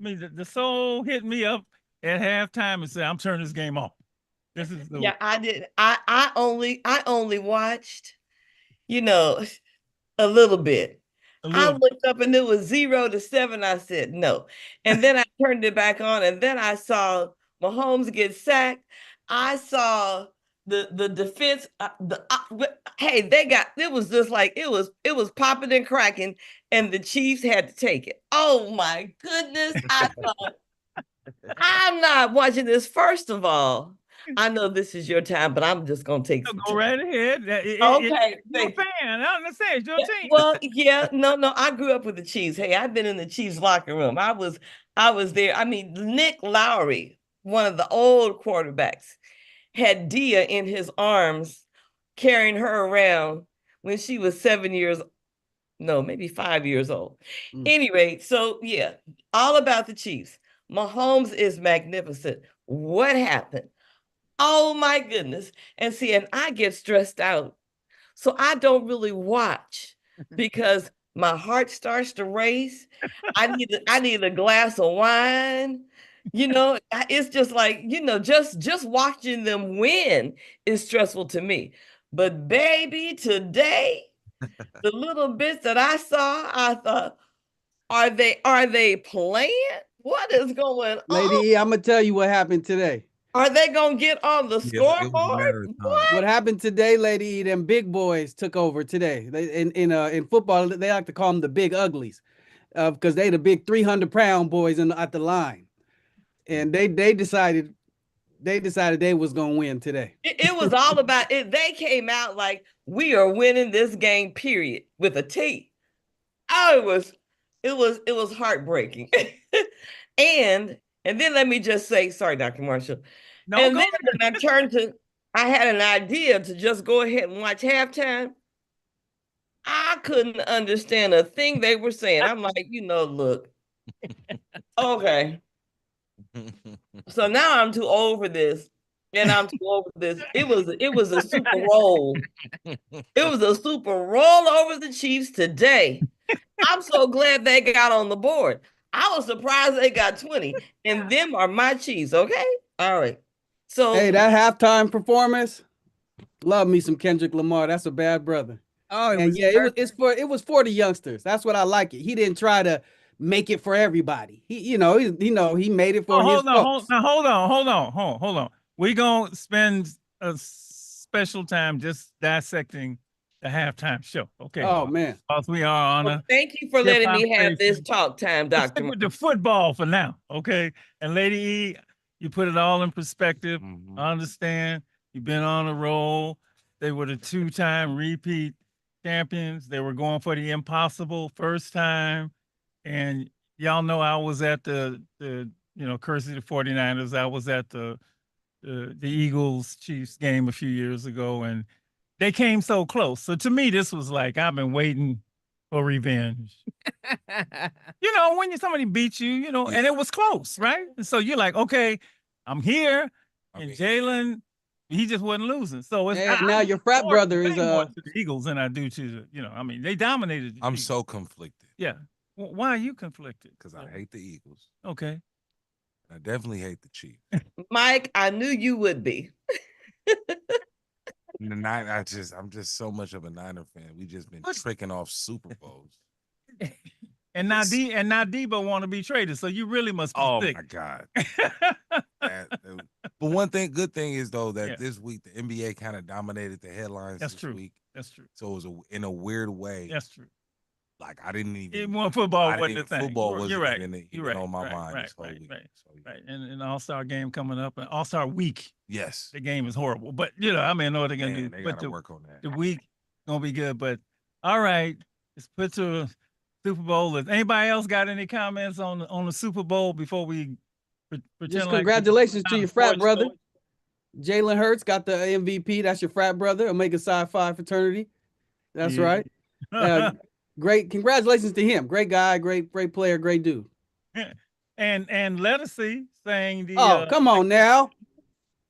I mean, the soul hit me up at halftime and said, "I'm turning this game off." This is the Yeah, I did. I only watched, you know, a little bit. a I little. looked up and it was 0-7. I said no. And then I turned it back on and then I saw Mahomes get sacked. I saw the defense hey, they got it was just like it was popping and cracking and the Chiefs had to take it. Oh my goodness. I thought I'm not watching this. First of all, I know this is your time, but I'm just gonna take No, some go time. right ahead. Okay, You're a thank you. fan. I understand. It's your Yeah, team. well, yeah, no, no. I grew up with the Chiefs. Hey, I've been in the Chiefs locker room. I was there. I mean, Nick Lowry, one of the old quarterbacks, had Dia in his arms, carrying her around when she was 7 years, no, maybe 5 years old. Mm. Anyway, so yeah, all about the Chiefs. Mahomes is magnificent. What happened? Oh my goodness. And see, and I get stressed out. So I don't really watch because my heart starts to race. I need a glass of wine. It's just like, just watching them win is stressful to me. But baby, today, the little bits that I saw, I thought, are they playing? What is going Lady on? E, I'm gonna tell you what happened today. Are they gonna get on the Yes, it was a scoreboard? matter of time. What? What happened today, Lady E? Them big boys took over today. In football, they like to call them the big uglies, because they the big 300-pound boys at the line, and they decided they was gonna win today. It was all about it. They came out like we are winning this game, period, with a T. Oh, it was heartbreaking. and and then let me just say, sorry, Dr. Marshall. No, And go then when I had an idea to just go ahead and watch halftime. I couldn't understand a thing they were saying. I'm like, look, okay. So now I'm too old for this. And I'm too old for this. It was a super roll. It was a super roll over the Chiefs today. I'm so glad they got on the board. I was surprised they got 20. And them are my Chiefs, okay? All right. Hey, So that halftime performance, love me some Kendrick Lamar. That's a bad brother. Oh, it And was yeah, perfect. it was for the youngsters. That's what I like it. He didn't try to make it for everybody. He made it for Oh, his hold on, hold folks. now, hold on. We gonna spend a special time just dissecting the halftime show. Okay, Oh man. because we are on well, a thank you for hip letting hop me have this station. talk time, Let's Dr. stick with Martin. the football for now, okay? And Lady E, you put it all in perspective. Mhm. I understand you've been on a roll. They were the two-time repeat champions. They were going for the impossible first time. And y'all know I was at the courtesy of the 49ers. I was at the Eagles Chiefs game a few years ago, and they came so close. So to me, this was like I've been waiting for revenge. When somebody beats you, and it was close, right? And so you're like, okay, I'm here, I and mean, Jalen, he just wasn't losing. So And I now look your frat forward brother is way more to the Eagles than I do to I mean, they dominated the I'm Chiefs. so conflicted Yeah. Why are you conflicted? because I hate the Eagles. Okay. I definitely hate the Chiefs. Mike, I knew you would be. And the I'm just so much of a Niner fan. We just been What? tricking off Super Bowls. And now Debo want to be traded, so you really must be Oh sick. my God. But one good thing is though that Yeah. this week the NBA kind of dominated the headlines That's this true. week. That's true. So it was in a weird way. That's true. Like I didn't even More football I wasn't didn't a thing. football You're wasn't right. even You're right. on my Right. mind Right. this whole Right. week. Right. So Right. And an All-Star game coming up, an All-Star week. yes, The game is horrible, but I mean, I know what they're gonna man, do. they But gotta work on that. the week gonna be good. But all right, let's put to Super Bowl. If anybody else got any comments on the Super Bowl before we pretend Just like congratulations to not a your frat sports brother. show? Jalen Hurts got the MVP. That's your frat brother, Omega Psi Phi fraternity. That's Yeah. right. Great. Congratulations to him. Great guy, great player, great dude. and Lettucey saying the Oh, come on now.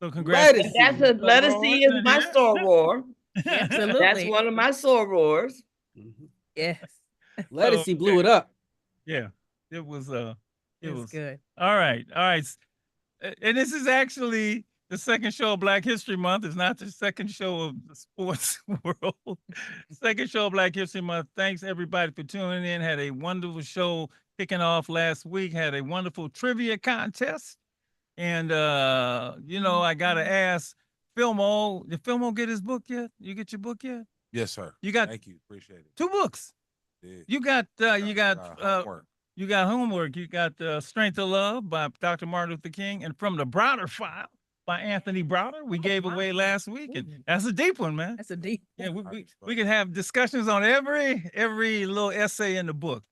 so Lettuce. congratulations. That's a Lettucey is my Yeah. soror. That's Absolutely. one of my sorors. Mhm. Yes. Lettuce blew Okay. it up. Yeah, it was It was was good. all right. All right. And this is actually the second show of Black History Month. It's not the second show of the sports world. Second show of Black History Month. Thanks everybody for tuning in. Had a wonderful show kicking off last week. Had a wonderful trivia contest. And I gotta ask Filmo, did Filmo get his book yet? You get your book yet? Yes, sir. You got Thank you. Appreciate it. 2 books. Yeah. You got Homework. you got homework. You got Strength of Love by Dr. Martin Luther King, and From the Browder File by Anthony Browder. We gave away last week, and that's a deep one, man. That's a deep. Yeah, we can have discussions on every little essay in the book.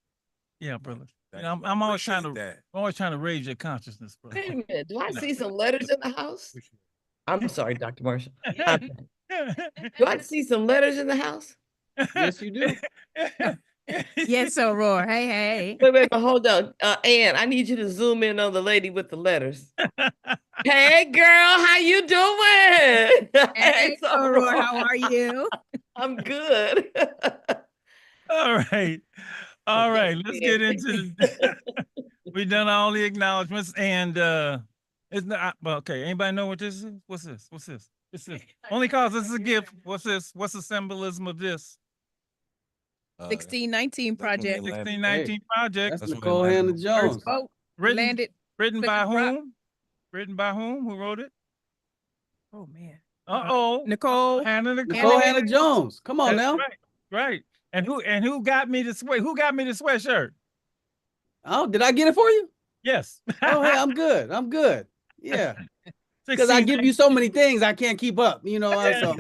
Yeah, brother. You know, I'm always trying to Appreciate that. always trying to raise your consciousness, brother. Wait a minute. Do I No. see some letters in the house? I'm sorry, Dr. Marshall. Do I see some letters in the house? Yes, you do. Yes, so Roar. Hey. Wait, hold on. Ann, I need you to zoom in on the lady with the letters. Hey, girl, how you doing? Hey, So so Roar, how are you? I'm good. All right. All Okay, right. Let's get into we've done all the acknowledgments and it's not okay. Anybody know what this is? What's this? What's this? What's this? Only cause this is a gift. What's this? What's the symbolism of this? 1619 project. 1619 project. That's That's what Nicole Atlanta Hannah was. Jones. Oh, Written, landed. written by Plymouth Rock. whom? Written by whom? Who wrote it? Oh man. Uh-oh. Nicole. Nicole Hannah Jones. Come on That's now. Right. Right. And who got me the sweat? Who got me the sweatshirt? Oh, did I get it for you? Yes. Oh, hey, I'm good. I'm good. Yeah. Because I give you so many things, I can't keep up. You know, so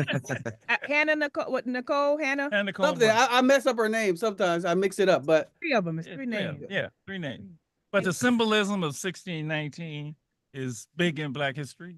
Hannah Nicole. What Nicole Hannah? And Nicole something. Brown. I mess up her name sometimes. I mix it up, but 3 of them. It's Yeah, 3 yeah, names. Yeah, 3 names. But the symbolism of 1619 is big in Black history,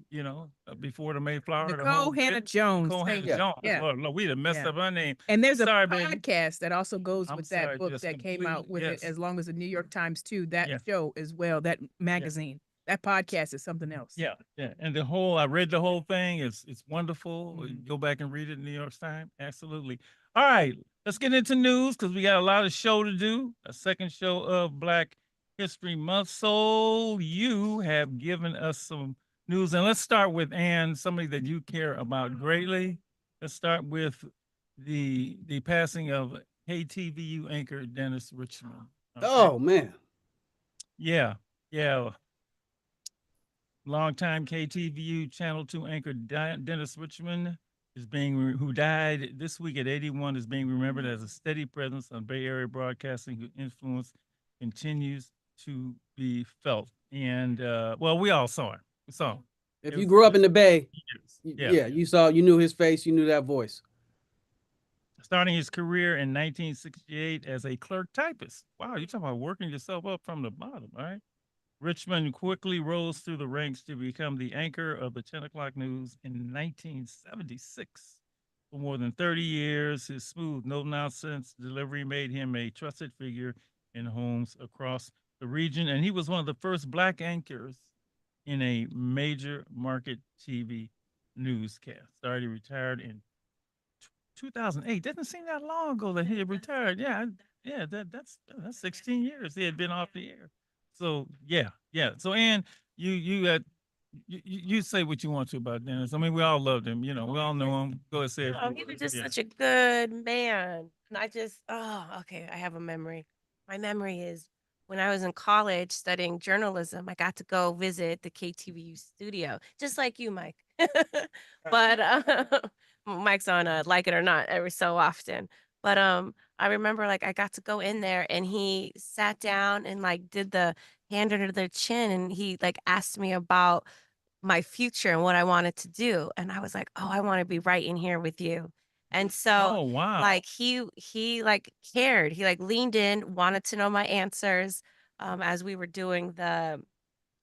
before the Mayflower. the Nicole whole Hannah bit. Jones. Nicole Thank Hannah you. Jones. Yeah. Lord, we done messed Yeah. up her name. And there's a Sorry, baby. podcast that also goes I'm with sorry, that book just that came out with yes. it, as long as the New York Times too. That Yeah. show as well. That magazine. That podcast is something else. Yeah, yeah. And I read the whole thing. It's wonderful. Mhm. Go back and read it in New York Times. Absolutely. All right, let's get into news because we got a lot of show to do. A second show of Black History Month. So you have given us some news, and let's start with Ann, somebody that you care about greatly. Let's start with the passing of KTVU anchor Dennis Richmond. Okay? oh man. Yeah, yeah. Longtime KTVU Channel 2 anchor Dennis Richmond who died this week at 81, is being remembered as a steady presence on Bay Area broadcasting whose influence continues to be felt. And we all saw him. We saw him. If It you was grew up in the Bay, years. yeah, you knew his face, you knew that voice. Starting his career in 1968 as a clerk typist. Wow, you're talking about working yourself up from the bottom, all right? Richmond quickly rose through the ranks to become the anchor of the 10 o'clock news in 1976. For more than 30 years, his smooth, no-nonsense delivery made him a trusted figure in homes across the region. And he was one of the first Black anchors in a major market TV newscast. Already retired in 2008. Doesn't seem that long ago that he had retired. Yeah, that's 16 years he had been off the air. So yeah. So Ann, you say what you want to about Dennis. I mean, we all loved him. We all know him. Go ahead, say it. Oh, he was just Yeah. such a good man. And okay, I have a memory. My memory is when I was in college studying journalism, I got to go visit the KTVU studio, just like you, Mike. But Mike's on Like It or Not every so often. But I remember I got to go in there and he sat down and did the hand under their chin and he asked me about my future and what I wanted to do. And I was like, oh, I want to be right in here with you. And so Oh wow. he cared. He leaned in, wanted to know my answers as we were doing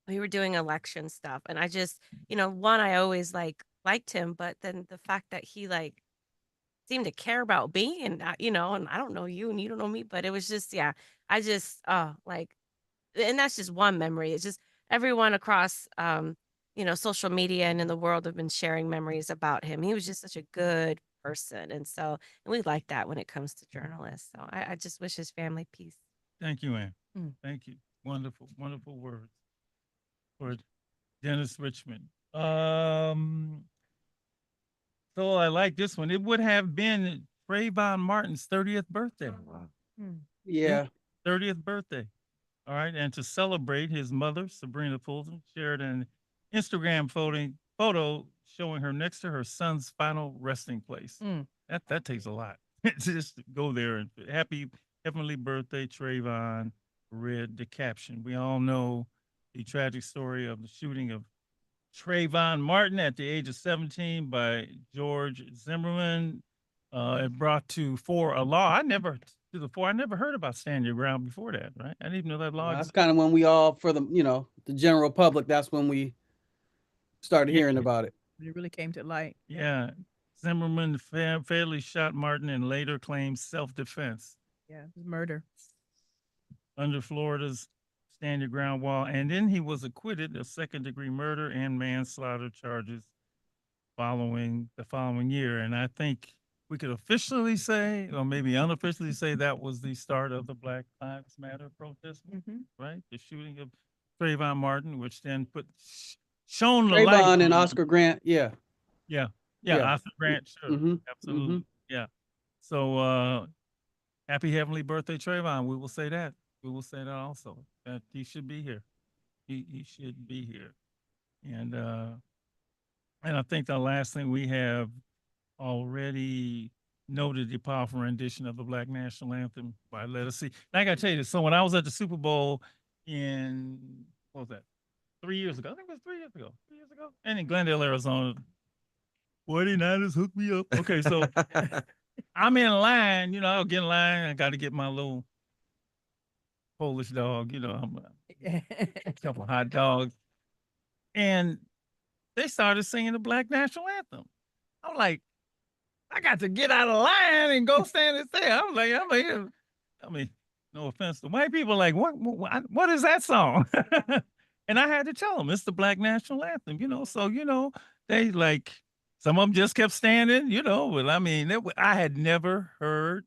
election stuff. And I just, one, I always liked him, but then the fact that he seemed to care about me and and I don't know you and you don't know me, but it was just, yeah, I just and that's just one memory. It's just everyone across social media and in the world have been sharing memories about him. He was just such a good person. And we like that when it comes to journalists. So I just wish his family peace. Thank you, Ann. Mm. Thank you. Wonderful, wonderful words for Dennis Richmond. So I like this one. It would have been Trayvon Martin's 30th birthday. Wow. Yeah. 30th birthday. All right. And to celebrate, his mother, Sabrina Fulton, shared an Instagram photo showing her next to her son's final resting place. Mm. That takes a lot. Just to go there and happy heavenly birthday, Trayvon, read the caption. We all know the tragic story of the shooting of Trayvon Martin at the age of 17 by George Zimmerman. It brought to fore a law. I never heard about Stand Your Ground before that, right? I didn't even know that law. That's kind of when we all, for the, the general public, that's when we started Yeah. hearing about it. It really came to light. Yeah. Zimmerman fatally shot Martin and later claimed self-defense Yeah, it was murder. under Florida's Stand Your Ground law. And then he was acquitted of second-degree murder and manslaughter charges following the following year. And I think we could officially say, or maybe unofficially say, that was the start of the Black Lives Matter protest, Mhm. right? The shooting of Trayvon Martin, which then shone the light Trayvon and on- Oscar Grant. Yeah. Yeah, Yeah. Oscar Grant, sure, Mhm, absolutely, yeah. So, happy heavenly birthday, Trayvon. We will say that. We will say that also. That he should be here. He should be here. And I think the last thing we have already noted the powerful rendition of the Black National Anthem by Let Us See. And I gotta tell you this. So when I was at the Super Bowl in what was that? 3 years ago. I think it was 3 years ago. 3 years ago. And in Glendale, Arizona. 49ers hooked me up. Okay, so I'm in line, I'll get in line. I got to get my little Polish dog, I'm a couple of hot dogs. And they started singing the Black National Anthem. I'm like, I got to get out of line and go stand and say, I mean, no offense to white people, like, what is that song? And I had to tell them it's the Black National Anthem, so, they like, some of them just kept standing, but I mean, I had never heard,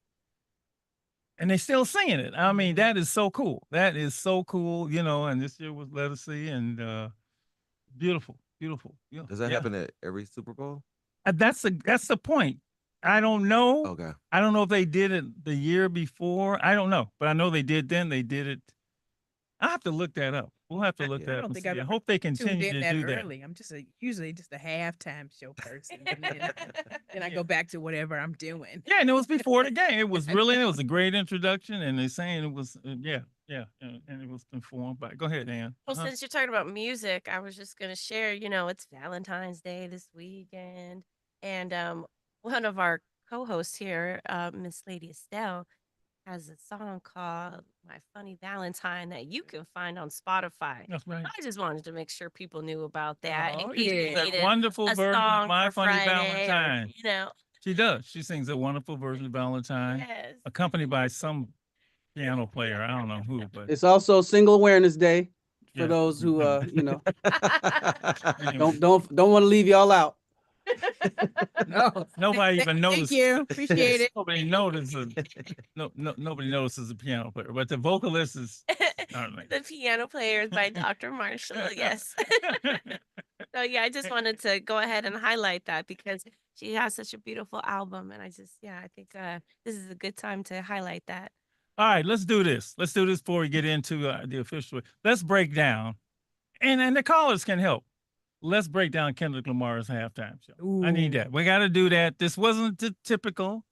and they still singing it. I mean, that is so cool. That is so cool, and this year was Let Us See, and beautiful, beautiful. Does that Yeah. happen at every Super Bowl? That's the point. I don't know. Okay. I don't know if they did it the year before. I don't know, but I know they did then. They did it. I have to look that up. We'll have to look Yeah. that I up. don't and think see. I've I ever hope they tuned continue in to that do that. early. I'm usually just a halftime show person. And then I Yeah. go back to whatever I'm doing. Yeah, and it was before the game. It was a great introduction, and they're saying it was, and it was performed by. Go ahead, Ann. Well, since you're talking about music, I was just gonna share, it's Valentine's Day this weekend. And one of our co-hosts here, Miss Lady Estelle, has a song called My Funny Valentine that you can find on Spotify. That's right. I just wanted to make sure people knew about that. Oh, in case you that needed wonderful a version of song My for Funny Friday or, Valentine. She does. She sings a wonderful version of Valentine, yes. accompanied by some piano player. I don't know who, but It's also Single Awareness Day for Yeah. those who, Anyway. don't want to leave y'all out. No. Nobody even Thank noticed. you. Appreciate it. Nobody notices. Nobody notices a piano player, but the vocalist is. Certainly. The piano player is by Dr. Marshall. Yes. So yeah, I just wanted to go ahead and highlight that because she has such a beautiful album, and I think this is a good time to highlight that. All right, let's do this. Let's do this before we get into the official. Let's break down, and the callers can help. Let's break down Kendrick Lamar's halftime show. I need Ooh. that. We got to do that. This wasn't the typical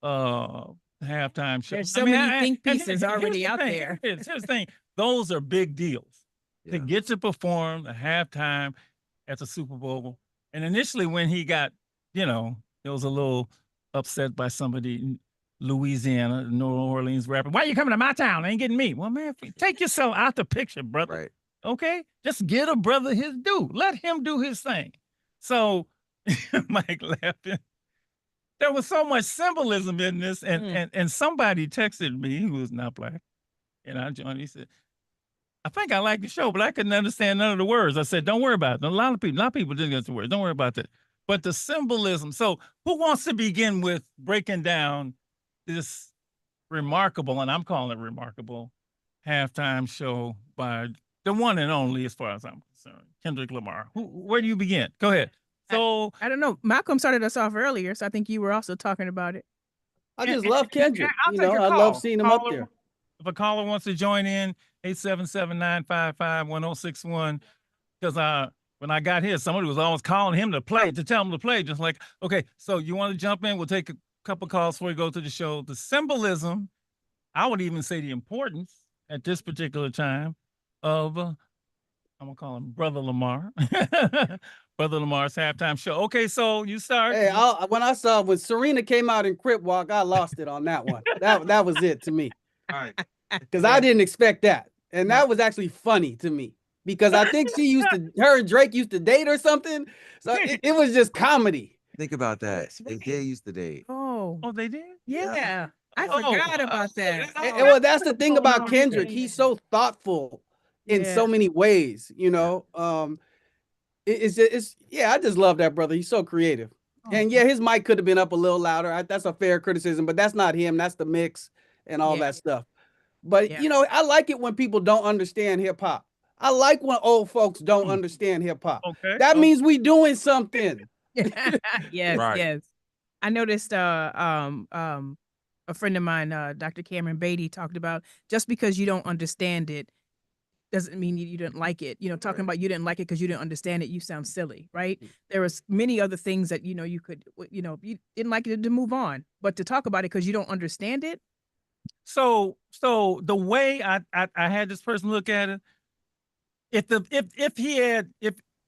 halftime show. There's so many think and pieces here's already the out thing. there. Here's the thing. Those are big deals. To Yeah. get to perform the halftime at the Super Bowl. And initially when he got, there was a little upset by somebody in Louisiana, New Orleans rapper. Why you coming to my town? Ain't getting me. Well, man, take yourself out the picture, brother. Right. Okay? Just get a brother his due. Let him do his thing. So Mike laughing. There was so much symbolism in this. And somebody texted me who was not black. And I joined. He said, I think I like the show, but I couldn't understand none of the words. I said, don't worry about it. A lot of people didn't get the words. Don't worry about that. But the symbolism. So who wants to begin with breaking down this remarkable, and I'm calling it remarkable, halftime show by the one and only, as far as I'm concerned, Kendrick Lamar. Where do you begin? Go ahead. So I don't know. Malcolm started us off earlier, so I think you were also talking about it. I just love Kendrick. I'll You take know, a I call. love seeing him up Caller- there. If a caller wants to join in, 877-955-1061. Because when I got here, somebody was always calling him to tell him to play. Just like, okay, so you want to jump in? We'll take a couple calls before we go to the show. The symbolism, I would even say the importance at this particular time of, I'm gonna call him Brother Lamar, Brother Lamar's halftime show. Okay, so you start. Hey, when Serena came out in Crip Walk, I lost it on that one. That was it to me. All right. Because I didn't expect that. And that was actually funny to me. Because I think her and Drake used to date or something. So it was just comedy. Think about that. They did used to date. Oh, Oh, they did? yeah. I Oh, forgot about that. Well, that's the thing about Kendrick. He's so thoughtful in Yeah. so many ways, you know. Yeah, I just love that brother. He's so creative. And yeah, his mic could have been up a little louder. That's a fair criticism, but that's not him. That's the mix and all Yeah. that stuff. But Yeah. you know, I like it when people don't understand hip hop. I like when old folks don't understand hip hop. Okay. That means we doing something. Yes, Right. yes. I noticed a friend of mine, Dr. Cameron Beatty, talked about just because you don't understand it doesn't mean you didn't like it. You know, talking about you didn't like it because you didn't understand it, you sound silly, right? There was many other things that, you know, you could, you know, you didn't like it to move on, but to talk about it because you don't understand it. So the way I had this person look at it, if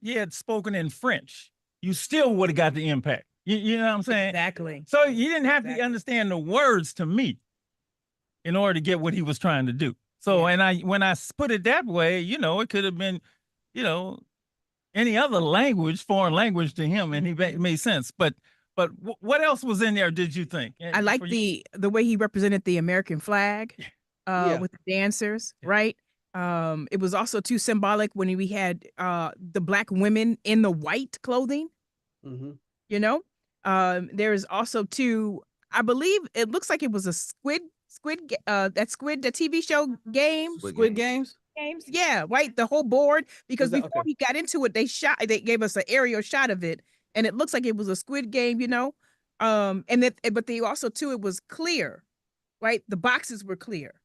he had spoken in French, you still would have got the impact. You know what I'm saying? Exactly. So you didn't have to Exactly. understand the words to me in order to get what he was trying to do. So, and when I put it that way, you know, it could have been, you know, any other language, foreign language to him, and it made sense. But what else was in there? Did you think? I like the way he represented the American flag with the dancers, right? It was also too symbolic when we had the black women in the white clothing, Mhm. you know. There is also too, I believe it looks like it was a the TV show game. Squid Games? Games, yeah, right. The whole board, because that- before okay. we got into it, they gave us an aerial shot of it, and it looks like it was a Squid Game, you know. But they also too, it was clear, right? The boxes were clear,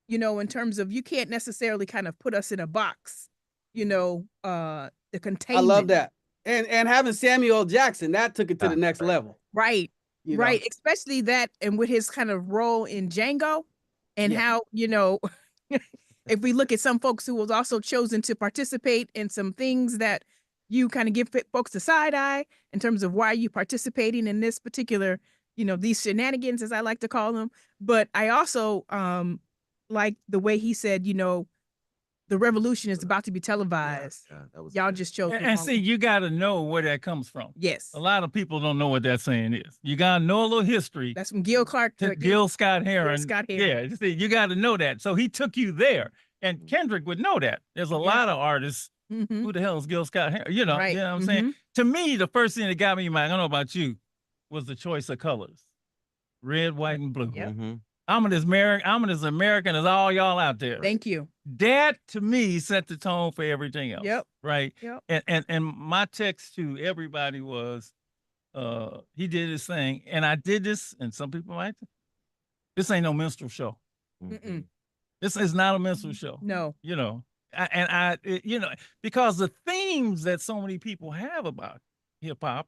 you know, in terms of you can't necessarily kind of put us in a box, you know. The I containment. love that. And having Samuel L. Jackson, that took it to the next level. Right. You know? Right, especially that, and with his kind of role in Django, and Yeah. how, you know, if we look at some folks who was also chosen to participate in some things that you kind of give folks the side eye in terms of why are you participating in this particular, you know, these shenanigans, as I like to call them. But I also like the way he said, you know, the revolution is about to be televised. Yeah, that was Y'all good. just chose. the and wrong- see, you got to know where that comes from. yes, A lot of people don't know what that saying is. You got to know a little history. that's from Gil Clark to Gil Scott Heron. Scott Heron. Yeah, you see, you got to know that. So he took you there, and Kendrick would know that. There's a lot of artists. Mhm. Who the hell is Gil Scott Heron? You know, Right. you know what I'm saying? To me, the first thing that got me in mind, I don't know about you, was the choice of colors, red, white, and blue. Yep. Mhm. I'm as American as all y'all out there. Thank you. That to me set the tone for everything else. Yep. Right. Yep. And my text to everybody was, he did his thing, and I did this, and some people might. This ain't no minstrel show. Mm-mm. This is not a minstrel show. No. You know, you know, because the themes that so many people have about hip hop,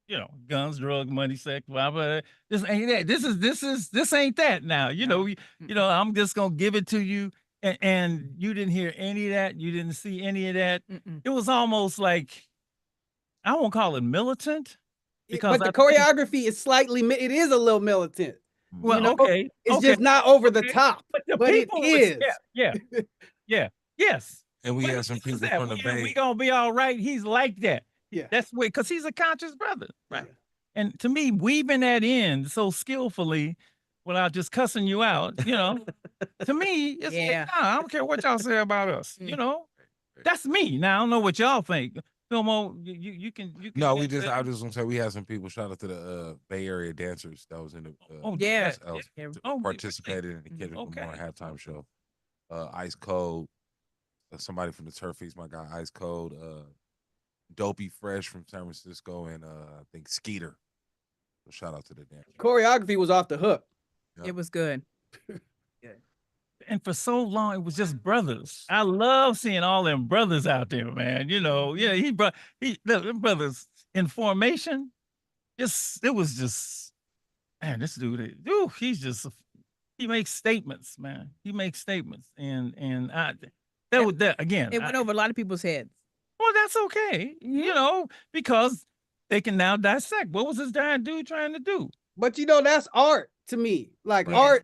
you know, guns, drugs, money, sex, blah, blah, this ain't that. This ain't that now. You know, you know, I'm just gonna give it to you. And you didn't hear any of that. You didn't see any of that. Mm-mm. It was almost like, I won't call it militant. Because But the I think- choreography is it is a little militant. Well, you know, okay. It's okay, just not over the okay, top. but the but it people is. Yeah. Yes. And we But had some he was people that. from the We Bay. gonna be all right. He's like that. Yeah. That's way because he's a conscious brother. Right. And to me, weaving that in so skillfully without just cussing you out, you know, to me, it's like, Yeah. nah, I don't care what y'all say about us. You know, that's me. Now I don't know what y'all think. Filmo, you can. No, I I just gonna say we had some people. Shout out to the Bay Area dancers that was in the Oh, Yeah. that was Yeah. Oh, participated in the Kendrick okay. Lamar halftime show. Ice Cold, somebody from the Turf East, my guy Ice Cold, Dopey Fresh from San Francisco, and I think Skeeter. So shout out to the damn. Choreography was off the hook. Yep. It was good. And for so long, it was just brothers. I love seeing all them brothers out there, man. You know, yeah, the brothers in formation. It was just, man, this dude, he makes statements, man. He makes statements, and that again. It went over a lot of people's heads. Well, that's okay, you know, because they can now dissect. What was this giant dude trying to do? But you know, that's art to me. Like Right.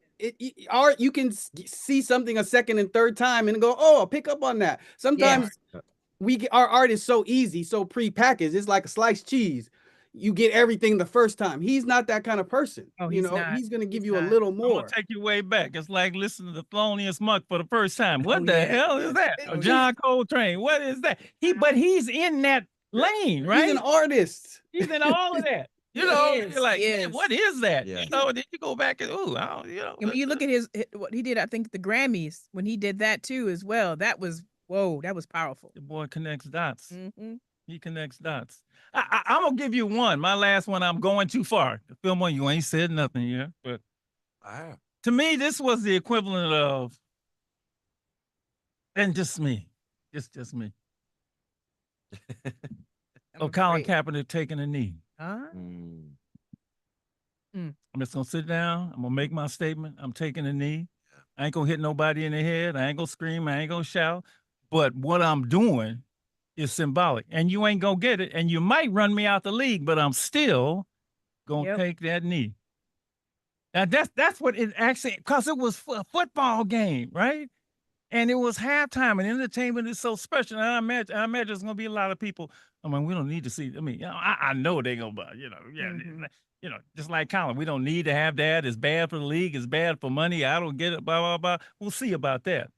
art, you can see something a second and third time and go, oh, I'll pick up on that. Sometimes our art is so easy, so pre-packaged. It's like a sliced cheese. You get everything the first time. He's not that kind of person. Oh, you he's know, not. he's gonna give He's you a not. little I'm more. gonna take you way back. It's like listening to Thelonious Monk for the first time. What Oh, the yeah. hell is that? Oh, John Coltrane. What is that? But he's in that lane, right? He's an artist. He's in all of that. You He know, is, you're like, he man, is. what is that? Yeah. You know, then you go back and And when you look at what he did, I think the Grammys, when he did that too as well, that was powerful. the boy connects dots. Mm-hmm. He connects dots. I'm gonna give you one. My last one. I'm going too far. Fillmore, you ain't said nothing yet, but I have. to me, this was the equivalent of, and just me, just me. Oh, Colin Kaepernick taking a knee. Huh? Mm. I'm just gonna sit down. I'm gonna make my statement. I'm taking a knee. I ain't gonna hit nobody in the head. I ain't gonna scream. I ain't gonna shout. But what I'm doing is symbolic, and you ain't gonna get it. And you might run me out the league, but I'm still gonna Yep. take that knee. Now that's what it actually, because it was a football game, right? And it was halftime, and entertainment is so special. And I imagine there's gonna be a lot of people. I mean, we don't need to see. I mean, you know, I know they're gonna buy. You know, yeah. Mhm. You know, just like Colin, we don't need to have that. It's bad for the league. It's bad for money. I don't get it. Blah blah blah. We'll see about that.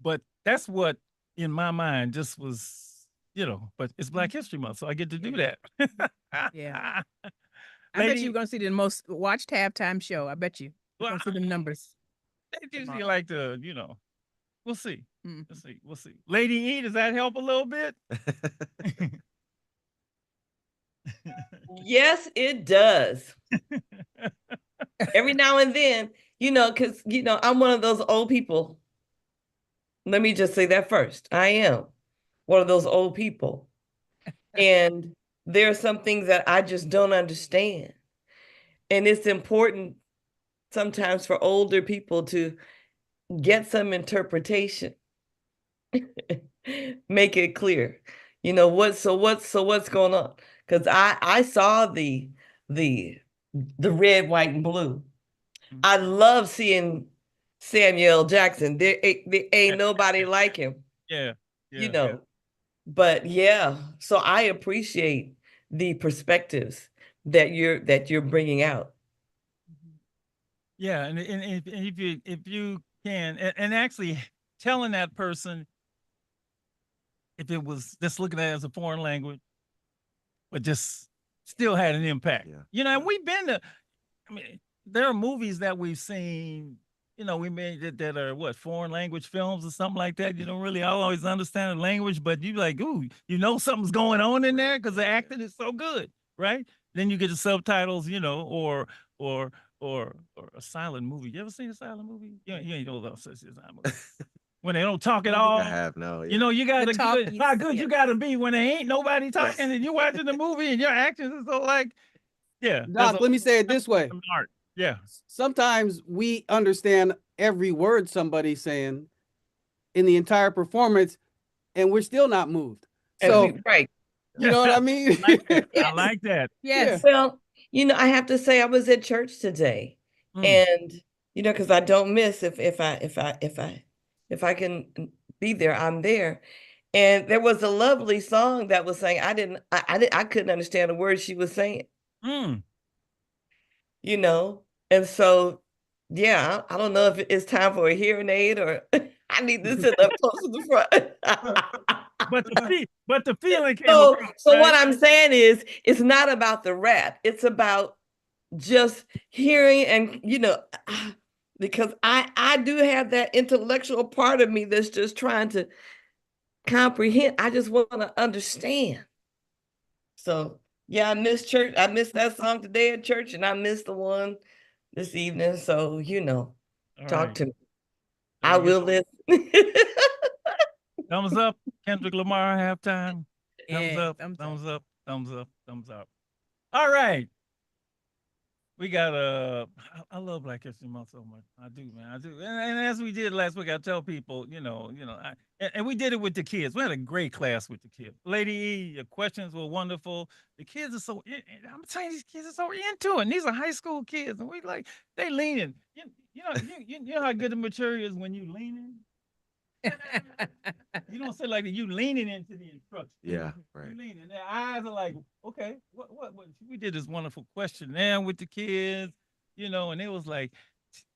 But that's what, in my mind, just was, you know. But it's Black History Month, so I get to do that. Yeah. I bet Lady- you're gonna see the most watched halftime show. I bet you. You're Well, gonna see the numbers. They usually like to, you know. We'll see. Mm. Let's see. We'll see. Lady E, does that help a little bit? Yes, it does. Every now and then, you know, because, you know, I'm one of those old people. Let me just say that first. I am one of those old people. And there are some things that I just don't understand. And it's important sometimes for older people to get some interpretation. Make it clear. You know, what's going on? Because I saw the red, white, and blue. Mhm. I love seeing Samuel Jackson. There ain't nobody like him, Yeah. you know. But yeah, so I appreciate the perspectives that you're bringing out. Yeah, and if you can, and actually telling that person, if it was just looking at it as a foreign language, but just still had an impact. Yeah. You know, and we've been to, I mean, there are movies that we've seen, you know, we made that are what, foreign language films or something like that. You don't really always understand the language, but you like, ooh, you know something's going on in there because the acting is so good, right? Then you get the subtitles, you know, or a silent movie. You ever seen a silent movie? You ain't know about such a silent movie. When they don't talk at all. I have no. You know, you gotta talkies, how good yeah. you gotta be when there ain't nobody talking and you're watching the movie and your actions is so like, yeah. Doc, let me say it this way. Art. Yeah. Sometimes we understand every word somebody's saying in the entire performance, and we're still not moved. And So right. you know what I mean? I like that. Yes. Well, you know, I have to say I was at church today. Mm. And you know, because I don't miss if I can be there, I'm there. And there was a lovely song that was saying I couldn't understand a word she was saying, Mm. you know. And so yeah, I don't know if it's time for a hearing aid or I need to sit up close to the front. But the feeling came So across, what right? I'm saying is it's not about the rap. It's about just hearing and, you know, because I do have that intellectual part of me that's just trying to comprehend. I just want to understand. So yeah, I missed church. I missed that song today at church, and I missed the one this evening. So All talk right. to me. So I we got will listen. thumbs up, Kendrick Lamar halftime. Thumbs Yeah, up, thumbs up. thumbs up, thumbs up, thumbs up. All right. We got I love Black History Month so much. I do, man. I do. And as we did last week, I tell people, and we did it with the kids. We had a great class with the kids. Lady E, your questions were wonderful. The kids are I'm telling you, these kids are so into it. And these are high school kids. And we like, they leaning. You know how good the material is when you leaning? You don't say like you leaning into the instruction. Yeah, right. You leaning. Their eyes are like, okay, what? We did this wonderful questionnaire with the kids, and it was like,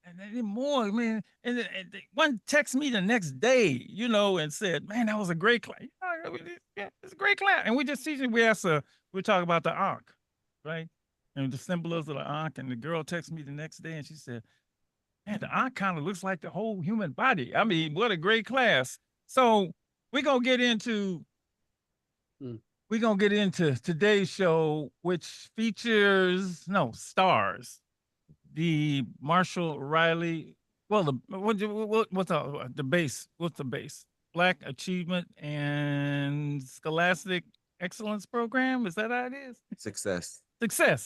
and then more, man. And one text me the next day, and said, man, that was a great class. Yeah, it's a great class. And we just teaching, we talk about the Ankh, right? And the symbolism of the Ankh. And the girl texted me the next day and she said, man, the Ankh kind of looks like the whole human body. I mean, what a great class. So we're gonna get into today's show, which stars the Marshall Riley. Well, what's the base? What's the base? Black Achievement and Scholastic Excellence Program. Is that how it is? Success.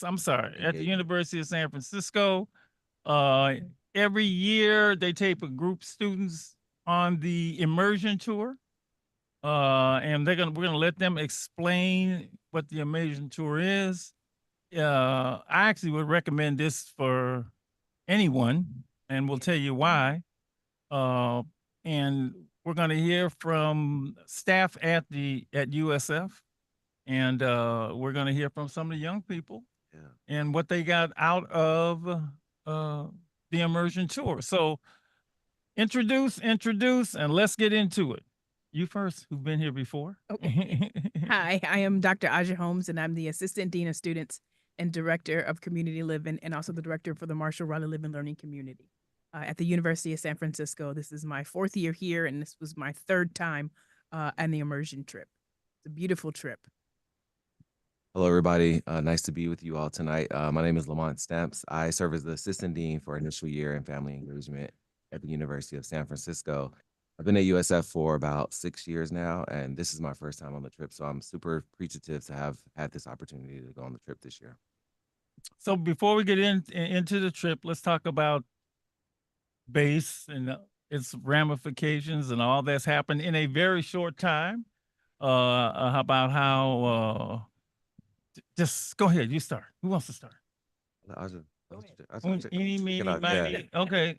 I'm sorry, at the Engagement. University of San Francisco. Every year they take a group of students on the immersion tour. And we're gonna let them explain what the immersion tour is. I actually would recommend this for anyone, and we'll tell you why. And we're gonna hear from staff at USF, and we're gonna hear from some of the young people Yeah. and what they got out of the immersion tour. So introduce, and let's get into it. You first, who've been here before. Okay. Hi, I am Dr. Aja Holmes, and I'm the Assistant Dean of Students and Director of Community Living, and also the Director for the Marshall Riley Living Learning Community at the University of San Francisco. This is my 4th year here, and this was my 3rd time on the immersion trip. It's a beautiful trip. Hello, everybody. Nice to be with you all tonight. My name is Lamont Stamps. I serve as the Assistant Dean for Initial Year and Family Engagement at the University of San Francisco. I've been at USF for about 6 years now, and this is my first time on the trip. So I'm super appreciative to have had this opportunity to go on the trip this year. So before we get into the trip, let's talk about BASE and its ramifications and all that's happened in a very short time. About how, just go ahead, you start. Who wants to start? Eeny, meeny, miny. Okay.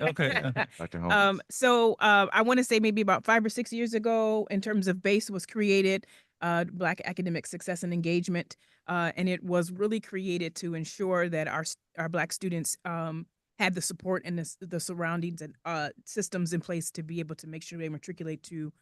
Dr. Holmes. So I want to say maybe about 5 or 6 years ago, in terms of BASE was created, Black Academic Success and Engagement, and it was really created to ensure that our Black students had the support and the surroundings and systems in place to be able to make sure they matriculate to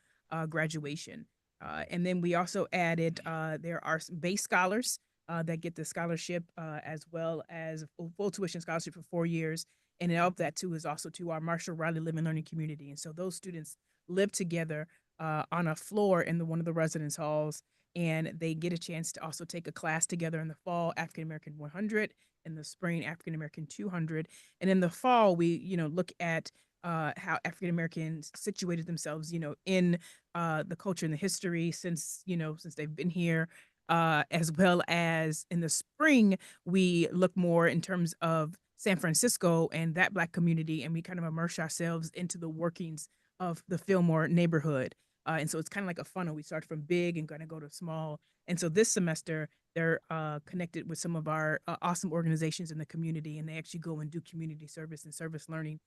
graduation. And then we also added there are some BASE scholars that get the scholarship as well as full tuition scholarship for 4 years. And of that too is also to our Marshall Riley Living Learning Community. And so those students live together on a floor in one of the residence halls, and they get a chance to also take a class together in the fall, African American 100, in the spring, African American 200. And in the fall, we, look at how African Americans situated themselves, in the culture and the history since they've been here. As well as in the spring, we look more in terms of San Francisco and that Black community, and we kind of immerse ourselves into the workings of the Fillmore neighborhood. And so it's kind of like a funnel. We start from big and kind of go to small. And so this semester, they're connected with some of our awesome organizations in the community, and they actually go and do community service and service learning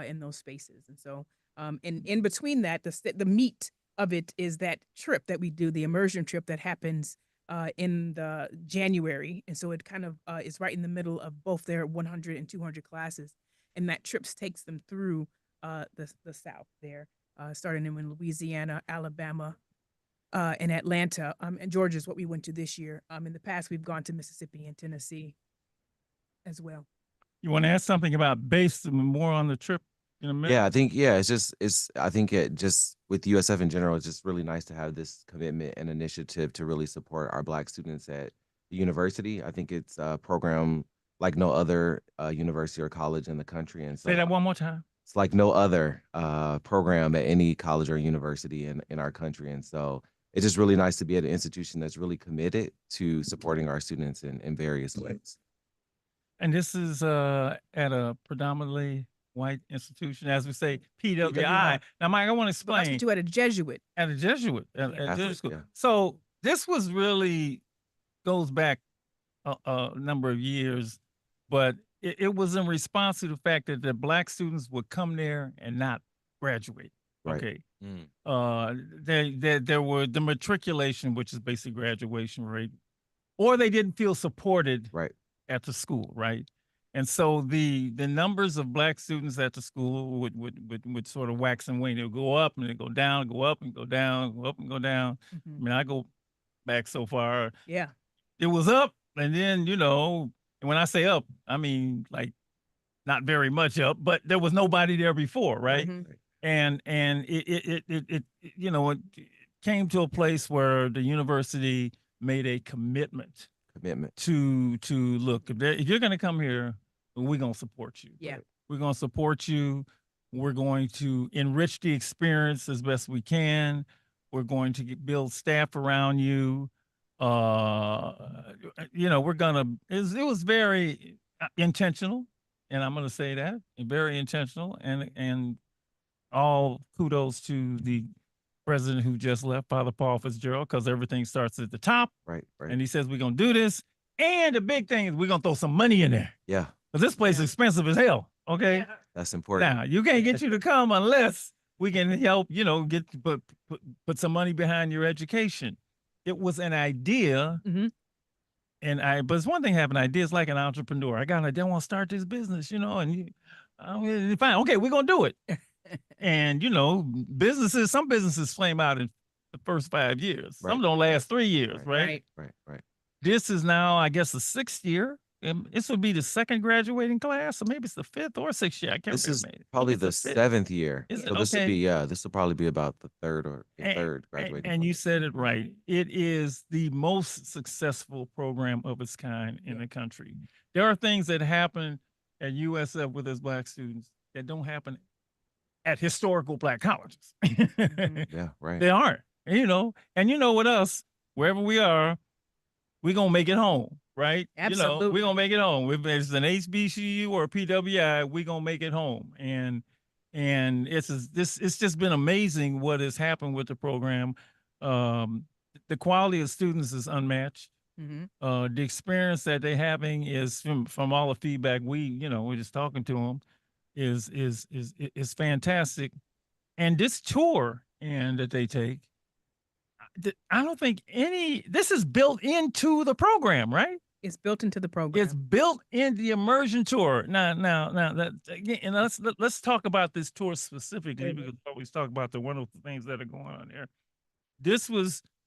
in those spaces. And so in between that, the meat of it is that trip that we do, the immersion trip that happens in the January. And so it kind of is right in the middle of both their 100 and 200 classes. And that trip takes them through the South there, starting in Louisiana, Alabama, and Atlanta. And Georgia is what we went to this year. In the past, we've gone to Mississippi and Tennessee as well. You want to ask something about BASE more on the trip? in a minute? Yeah, I think I think it just with USF in general, it's just really nice to have this commitment and initiative to really support our Black students at the university. I think it's a program like no other university or college in the country, and so Say that one more time. it's like no other program at any college or university in our country, and so it's just really nice to be at an institution that's really committed to supporting our students in various ways. And this is at a predominantly white institution, as we say, PWI. Now, Mike, I want to explain. That's what you at a Jesuit. At a Jesuit, at Catholic, Jesuit school. yeah. So this was really goes back a number of years, but it was in response to the fact that the Black students would come there and not graduate. Right. Okay. Mm. There were the matriculation, which is basically graduation rate, or they didn't feel supported Right. at the school, right? And so the numbers of Black students at the school would sort of wax and wane. They would go up and they go down, go up and go down, go up and go down. I mean, I go back so far. Yeah. It was up, and then and when I say up, I mean like not very much up, but there was nobody there before, right? Mhm. And it came to a place where the university made a commitment to look, if you're going to come here, we're going to support you. Yeah. We're going to support you. We're going to enrich the experience as best we can. We're going to build staff around you. We're going to, it was very intentional, and I'm going to say that, very intentional, and all kudos to the president who just left, Father Paul Fitzgerald, because everything starts at the top. Right. And he says, we're going to do this. And the big thing is we're going to throw some money in there. Yeah. Because this place is expensive as hell. Okay. That's important. Now, you can't get you to come unless we can help, put some money behind your education. It was an idea. Mhm. But it's one thing having ideas like an entrepreneur. I got an idea, I want to start this business, fine. Okay, we're going to do it. And some businesses flame out in the first 5 years. Right. Some don't last 3 years, right? Right. This is now, I guess, the 6th year. And this would be the 2nd graduating class, or maybe it's the 5th or 6th year. I can't This is remember. probably It's the 5th. 7th year. Is it? So this Okay. this will probably be about the third graduating. And you class. said it right. It is the most successful program of its kind in the country. There are things that happen at USF with its Black students that don't happen at historical Black colleges. Yeah, right. They aren't, and with us, wherever we are, we're going to make it home, right? Absolutely. We're going to make it home. If it's an HBCU or a PWI, we're going to make it home. And it's just been amazing what has happened with the program. The quality of students is unmatched. Mhm. The experience that they're having is from all the feedback we're just talking to them is fantastic. And this tour that they take, I don't think this is built into the program, right? It's built into the program. It's built in the immersion tour. Now that again, and let's talk about this tour specifically, because we always talk about the wonderful things that are going on there.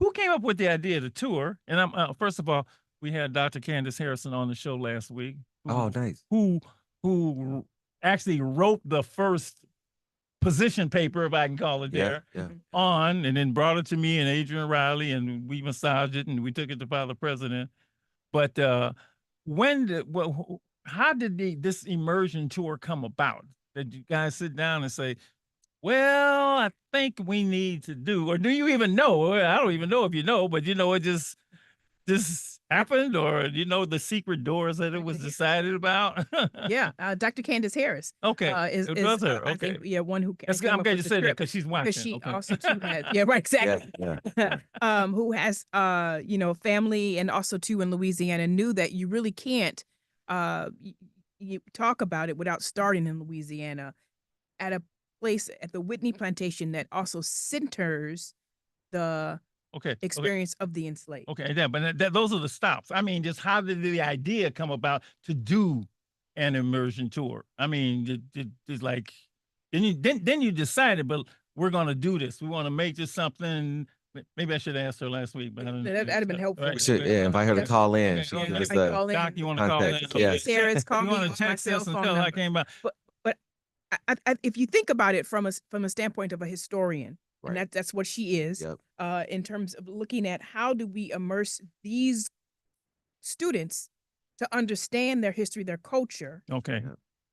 Who came up with the idea of the tour? And I'm first of all, we had Dr. Candace Harrison on the show last week. Oh, nice. Who actually wrote the first position paper, if I can call it there, Yeah. and then brought it to me and Adrian Riley, and we massaged it and we took it to Father President. But how did this immersion tour come about? Did you guys sit down and say, well, I think we need to do, or do you even know? I don't even know if you know, but it just happened, or the secret doors that it was decided about? Yeah, Dr. Candace Harris. Okay. Is It was her. I Okay. think, one who That's good. came I'm up glad with you the said that script, because she's watching. because she Okay. also too has right, exactly. Yeah. Who has family and also too in Louisiana, knew that you really can't you talk about it without starting in Louisiana at a place at the Whitney Plantation that also centers the Okay. experience of the enslaved. Okay. Yeah, but those are the stops. I mean, just how did the idea come about to do an immersion tour? I mean, it's like then you decided, but we're gonna do this. We want to make this something. Maybe I should have asked her last week, but I don't. That'd have been helpful. Right. We should invite her to Yes. call in. Okay, She okay. can give us I the call in. Doc, you want to call in? Contact, yes. Sarah's call You me want on to my text cell us and phone tell her I number. came by? But if you think about it from a standpoint of a historian, and Right. that's what she is, Yep. in terms of looking at how do we immerse these students to understand their history, their culture, Okay.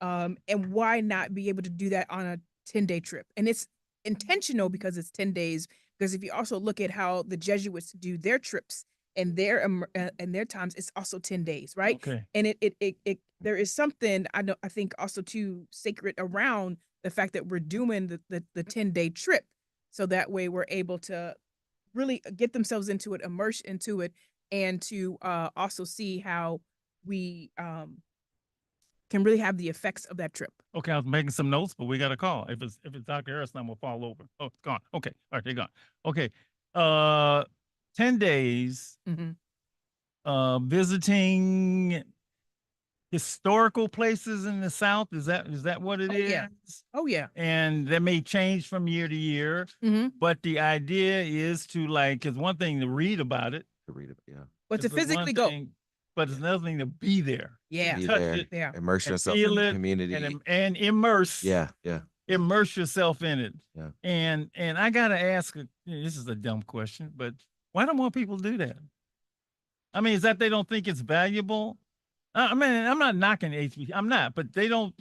and why not be able to do that on a 10-day trip? And it's intentional because it's 10 days. Because if you also look at how the Jesuits do their trips and their times, it's also 10 days, right? Okay. And it there is something I think also too sacred around the fact that we're doing the 10-day trip, so that way we're able to really get themselves into it, immerse into it, and to also see how we can really have the effects of that trip. Okay, I was making some notes, but we got a call. If it's Dr. Harrison, I'm gonna fall over. Oh, it's gone. Okay, all right, they're gone. Okay, 10 days, Mm-hmm. visiting historical places in the South. Is that what it Oh, is? yeah. Oh yeah. And that may change from year to year, Mm-hmm. but the idea is to like, it's one thing to read about it, To read it, yeah. But to it's one physically go. thing, but it's another thing to be there. Yeah. Be touch there, it Yeah. immerse and yourself in feel the it community. and immerse. Yeah, yeah. Immerse yourself in it. Yeah. And I gotta ask, this is a dumb question, but why don't more people do that? I mean, is that they don't think it's valuable? I mean, I'm not knocking HB, I'm not, but they don't.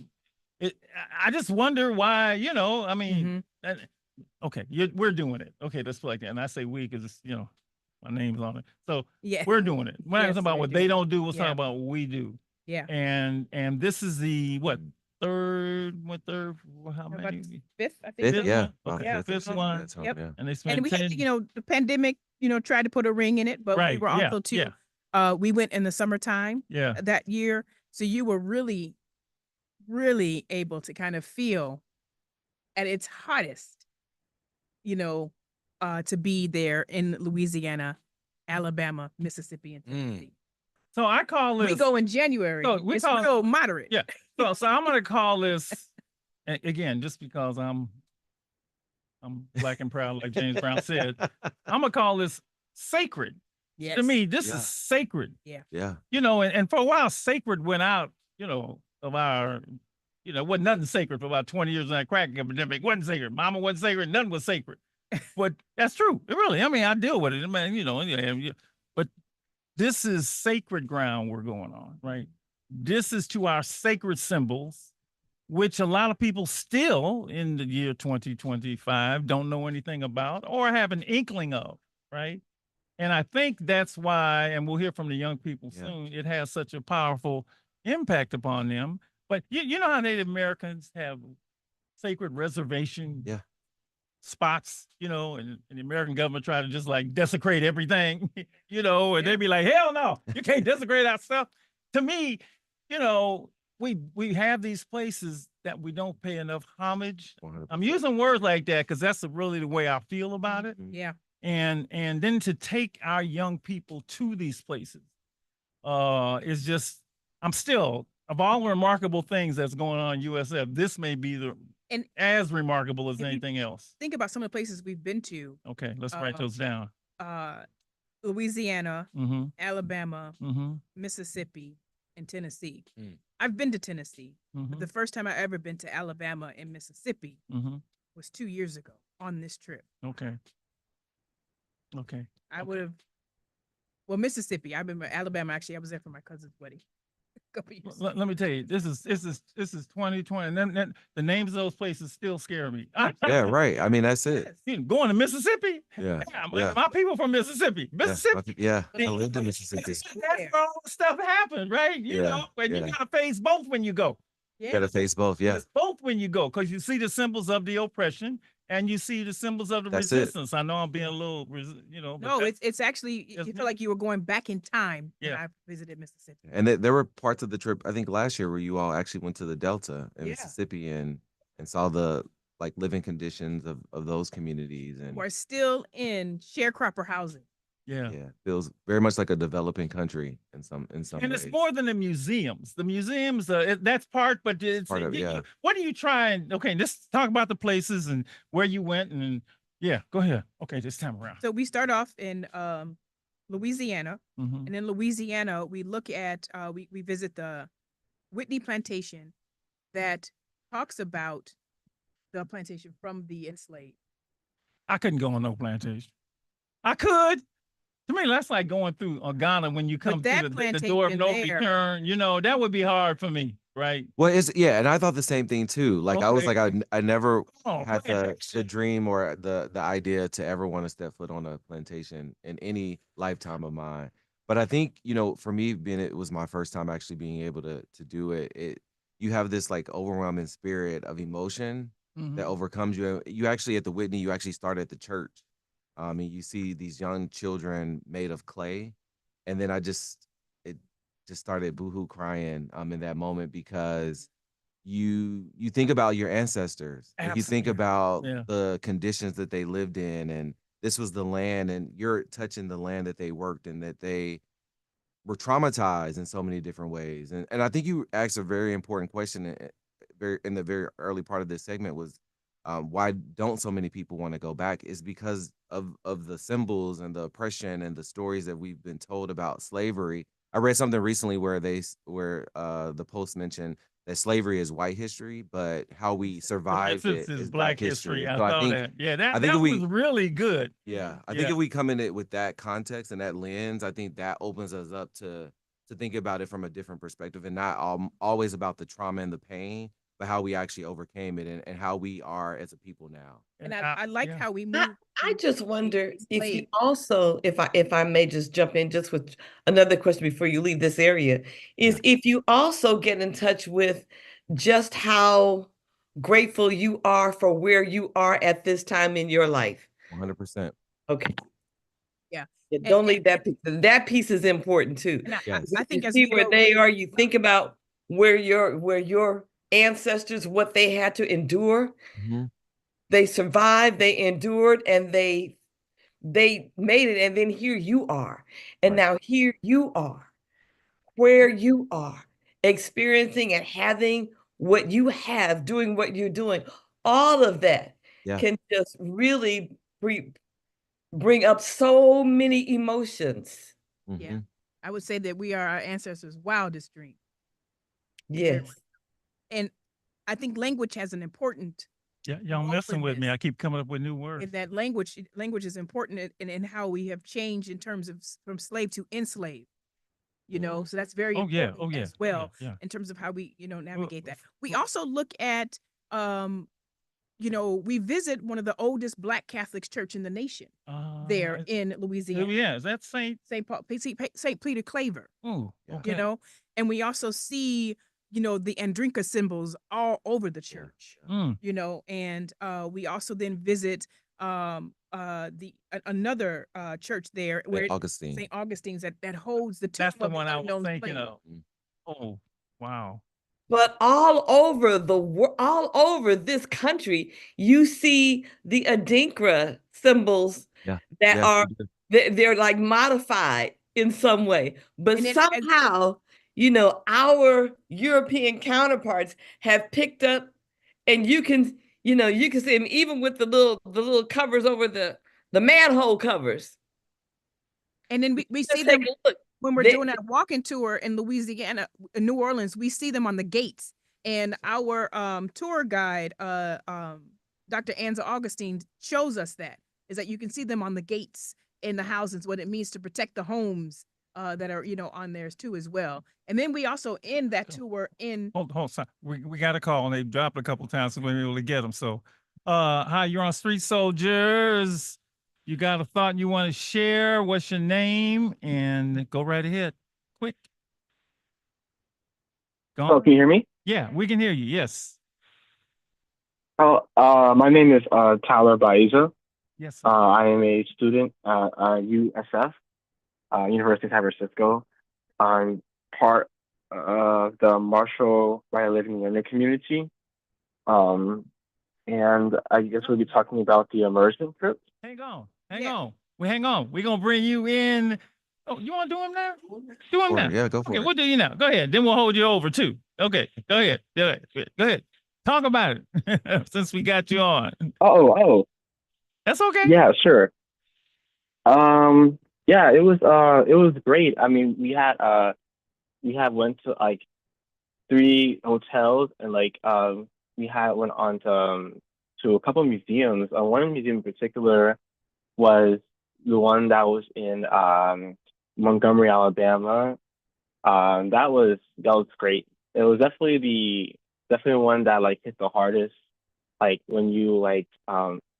I just wonder why. I mean, okay, we're doing it. Okay, let's put it like that. And I say we because it's my name's on it. So Yeah. we're doing it. We're not Yes, talking about they what do. they don't do. We're Yeah. talking about what we do. Yeah. And this is the third? How About many? Fifth, I think. Fifth, Fifth yeah. one? Wow, Okay, fifth one. That's Yep. yeah. And they spent And we had, 10. the pandemic, tried to put a ring in it, but we Right, were yeah, also too, yeah. we went in the summertime Yeah. that year. So you were really, really able to kind of feel at its hottest, to be there in Louisiana, Alabama, Mississippi, and Tennessee. So I call this. We go in January. So we it's call- real moderate. Yeah. So I'm gonna call this again, just because I'm black and proud, like James Brown said. I'm gonna call this sacred. Yes. To me, this Yeah. is sacred. Yeah. And for a while, sacred went out, of our, wasn't nothing sacred for about 20 years in that crack epidemic. Wasn't sacred. Mama wasn't sacred. Nothing was sacred. But that's true. Really. I mean, I deal with it. I mean, but this is sacred ground we're going on, right? This is to our sacred symbols, which a lot of people still in the year 2025 don't know anything about or have an inkling of, right? And I think that's why, and we'll hear from the young people Yeah. soon, it has such a powerful impact upon them. But you know how Native Americans have sacred reservation Yeah. spots, and the American government try to just like desecrate everything, and they'd be like, hell no, you can't desecrate our stuff. To me, we have these places that we don't pay enough homage. 100%. I'm using words like that because that's really the way I feel about it. Yeah. And then to take our young people to these places is just, I'm still, of all the remarkable things that's going on in USF, this may be as remarkable as if you- anything else. Think about some of the places we've been to, Okay, let's write those down. Louisiana, Mm-hmm, Alabama, mm-hmm, Mississippi, and Tennessee. Mm. I've been to Tennessee, mm-hmm, but the first time I ever been to Alabama and Mississippi mm-hmm. was 2 years ago on this trip. Okay. Okay. I Okay. would have, well, Mississippi. I've been to Alabama. Actually, I was there for my cousin's wedding. A couple years. Let me tell you, this is 2020, and then the names of those places still scare me. Yeah, right. I mean, that's it. Yes. Going to Mississippi? Yeah. Yeah, my people from Mississippi. Mississippi. Yeah. I lived in Mississippi. That's where all the stuff happened, right? Yeah, And you yeah. gotta face both when you go. Yeah. Gotta face both. Yeah. It's both when you go, because you see the symbols of the oppression and you see the symbols of the That's it. resistance. I know I'm being a little, but No, that's- it's actually, you Isn't feel it? like you were going back in time when Yeah. I visited Mississippi. And there were parts of the trip, I think last year, where you all actually went to the Delta in Yeah. Mississippi and saw the living conditions of those communities. And We're still in sharecropper housing. yeah. yeah, feels very much like a developing country in some And ways. it's more than the museums. The museums, that's part, but it's Part of it, yeah. What are you trying? Okay, let's talk about the places and where you went, and yeah, go ahead. Okay, this time around. So we start off in Louisiana, Mhm. and in Louisiana we look at we visit the Whitney Plantation that talks about the plantation from the enslaved. I couldn't go on no plantation. I could. To me, that's like going through Ghana when you come that through the door of plantation no there- return. You know, that would be hard for me, right? Well, it's yeah, and I thought the same thing too. Like I was Okay. like, I never Oh, had go ahead. the dream or the idea to ever want to step foot on a plantation in any lifetime of mine. But I think, you know, for me, being it was my first time actually being able to do it, you have this like overwhelming spirit of emotion Mhm. that overcomes you. You actually at the Whitney, you actually start at the church. And you see these young children made of clay. And then it just started boohoo crying in that moment because you think about your ancestors and you think Absolutely. about Yeah. the conditions that they lived in, and this was the land, and you're touching the land that they worked in, that they were traumatized in so many different ways. And I think you asked a very important question in the very early part of this segment was why don't so many people want to go back is because of the symbols and the oppression and the stories that we've been told about slavery. I read something recently where the Post mentioned that slavery is white history, but how we survived This it is is Black history. I So I saw think that. Yeah, that I think that if we was really good. yeah, I Yeah. think if we come in it with that context and that lens, I think that opens us up to think about it from a different perspective and not always about the trauma and the pain, but how we actually overcame it and how we are as a people now. And I like yeah. how we I, move. I just wonder if you enslaved. also, if I may just jump in just with another question before you leave this area, is if you also get in touch with just how grateful you are for where you are at this time in your life. 100%. Okay. Yeah. Yeah, And- don't and- leave that piece. That piece is important too. And Yes. I think You as see we where go, they are, you think about where your ancestors, what they had to endure. Mhm. They survived, they endured, and they made it. And then here you are. And Right. now here you are, where you are, experiencing and having what you have, doing what you're doing. All of that Yeah. can just really bring up so many emotions. yeah, Mhm. I would say that we are our ancestors' wildest dream. Yes. And I think language has an important Yeah, y'all role messing in with me. this. I keep coming up with new words. in that language is important in how we have changed in terms of from slave to enslaved. You know, so that's very Oh yeah, important oh yeah, as well yeah. in terms of how we, navigate that. We also look at we visit one of the oldest Black Catholic church in the nation there in Louisiana. Yeah, is that Saint? St. Peter Claver, Oh, Yeah. okay. and we also see, the Andrinka symbols all over the Yeah. church, Mm. and we also then visit another church there where Augustine. St. Augustine's that holds the tomb That's the of one I was unknown thinking slave. of. Oh, wow. But all over all over this country, you see the Adinkra symbols Yeah. that Yes, are we do. they're like modified in some way. But And then somehow, our European counterparts have picked up, and you can see them even with the little covers over the manhole covers. And then we see Just them take a look. when we're They- doing our walking tour in Louisiana, in New Orleans. We see them on the gates, and our tour guide, Dr. Anza Augustine, shows us that you can see them on the gates in the houses, what it means to protect the homes that are on theirs too as well. And then we also end that tour in Hold, son. We got a call and they dropped a couple times so we were able to get them. So, hi, you're on Street Soldiers. You got a thought you want to share? What's your name? And go right ahead. Quick. Go Oh, on. can you hear me? Yeah, we can hear you. Yes. Oh, my name is Tyler Baiza. Yes. I am a student at USF, University of San Francisco. I'm part of the Marshall Wright Living and Learning community. And I guess we'll be talking about the immersion trip. Hang on. Yeah. On. Hang on. We're gonna bring you in. Oh, you want to do him now? Do him Sure, now. yeah, go for Okay, it. we'll do you now. Go ahead. Then we'll hold you over too. Okay, go ahead. Go ahead. Talk about it since we got you on. Oh, That's okay. yeah, sure. Yeah, it was great. I mean, we had went to like 3 hotels and like we had went on to to a couple of museums. One museum in particular was the one that was in Montgomery, Alabama. That was great. It was definitely one that like hit the hardest. Like when you like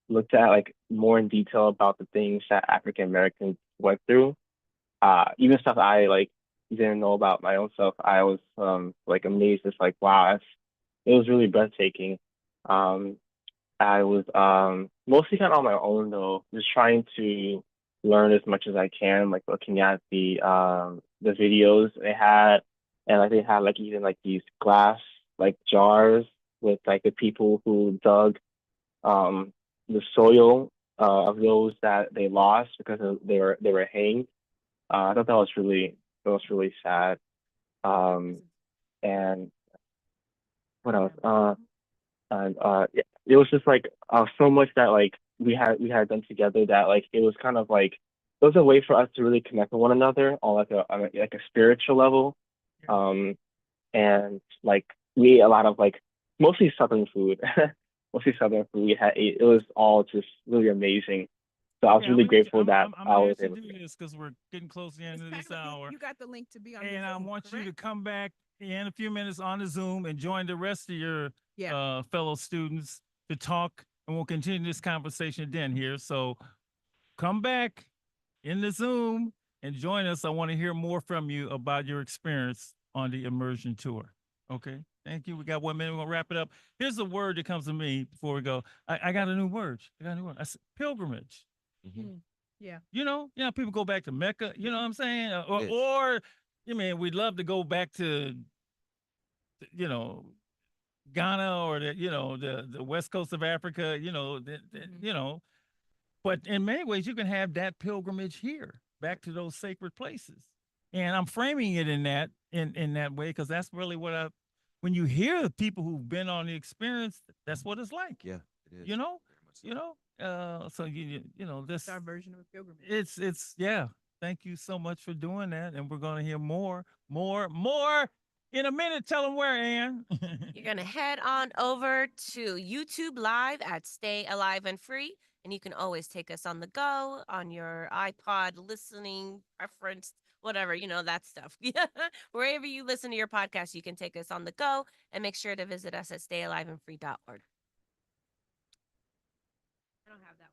looked at like more in detail about the things that African Americans went through. Even stuff I like didn't know about my own self. I was like amazed. It's like wow, it was really breathtaking. Um, I was mostly kind of on my own though, just trying to learn as much as I can, like looking at the videos they had, and like they had like even like these glass like jars with like the people who dug um the soil of those that they lost because they were hanged. I thought that was really sad. Um, and what else? And yeah, it was just like so much that like we had done together that like it was kind of like it was a way for us to really connect with one another on like a spiritual level. Um, and like we ate a lot of like mostly southern food, mostly southern food. It was all just really amazing. So I was Yeah, really I'm gonna, grateful that I'm I gonna was ask you able to to. do this because we're getting close to the end of this hour. You got the link to be on the And I Zoom, want you to correct? come back in a few minutes on the Zoom and join the rest of your Yeah. fellow students to talk, and we'll continue this conversation then here. So come back in the Zoom and join us. I want to hear more from you about your experience on the immersion tour. Okay. Thank you. We got 1 minute. We're gonna wrap it up. Here's a word that comes to me before we go. I got a new word. I got a new word. I said pilgrimage. Mhm. Yeah. People go back to Mecca, you know what I'm saying? Yes. Or I mean, we'd love to go back to, you know, Ghana or the west coast of Africa, but in many ways you can have that pilgrimage here back to those sacred places. And I'm framing it in that way because that's really what I when you hear the people who've been on the experience, that's what it's like. Yeah, it is. You know? Very much so. So this It's our version of a pilgrimage. it's yeah. Thank you so much for doing that. And we're gonna hear more in a minute. Tell them where, Ann. You're going to head on over to YouTube Live at Stay Alive and Free. And you can always take us on the go on your iPod, listening preference, whatever, that stuff. Wherever you listen to your podcast, you can take us on the go and make sure to visit us at stayaliveandfree.org. I don't have that one.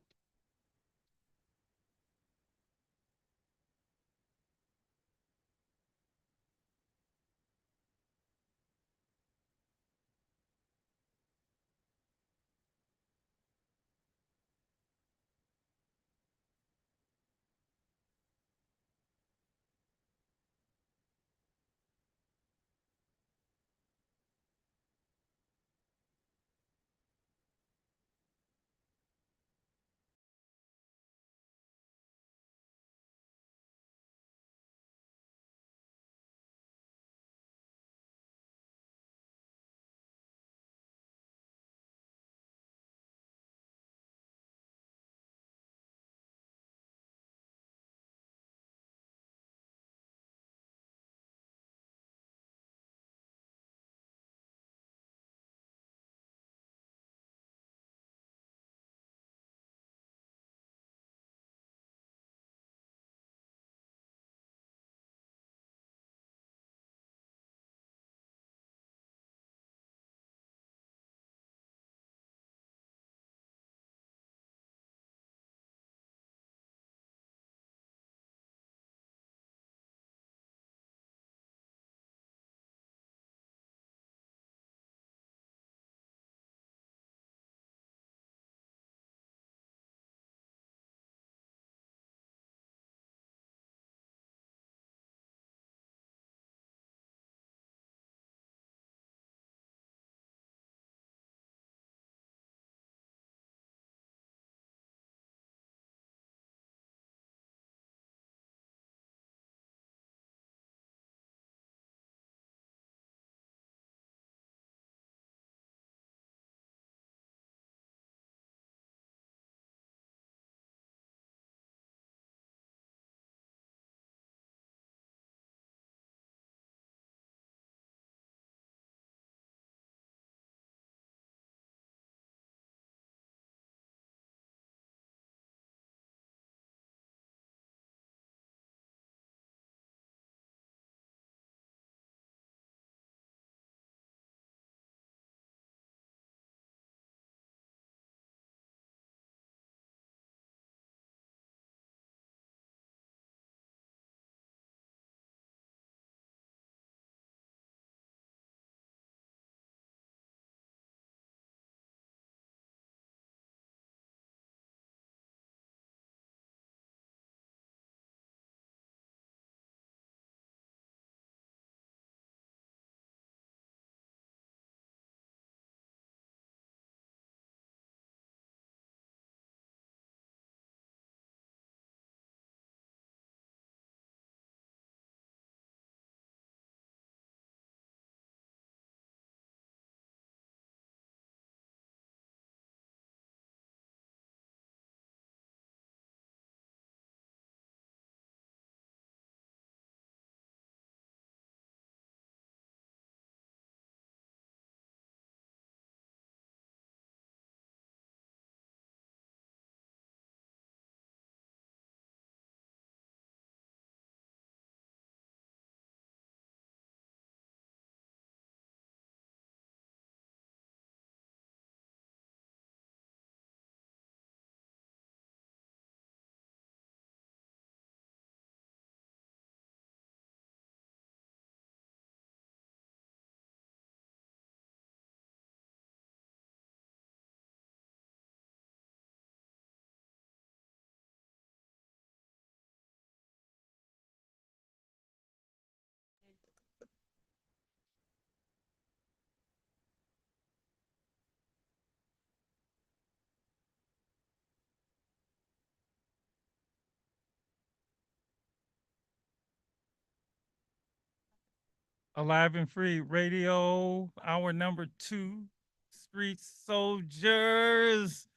Alive and Free Radio, hour number 2, Street Soldiers.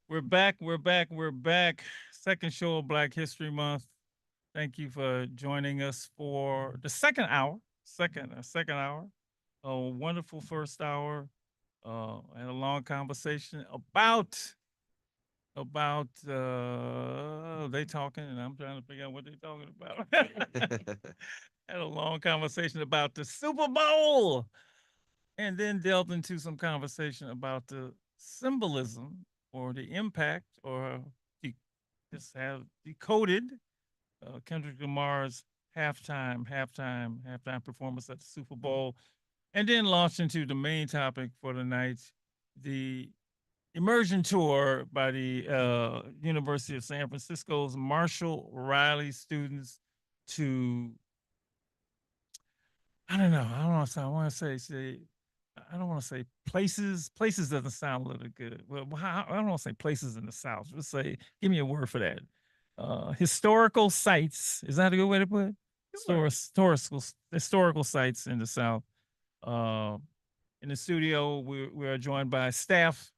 We're back, we're back, we're back. Second show of Black History Month. Thank you for joining us for the second hour. Second hour. A wonderful first hour. And a long conversation about they talking and I'm trying to figure out what they're talking about. Had a long conversation about the Super Bowl and then delved into some conversation about the symbolism or the impact or just have decoded Kendrick Lamar's halftime performance at the Super Bowl, and then launched into the main topic for the night, the immersion tour by the University of San Francisco's Marshall Riley students to, I don't know. I don't want to say. I don't want to say places. Places doesn't sound a little good. Well, I don't want to say places in the South. Let's say, give me a word for that. Historical sites. Is that a good way to put it? Historical sites in the South. In the studio, we are joined by staff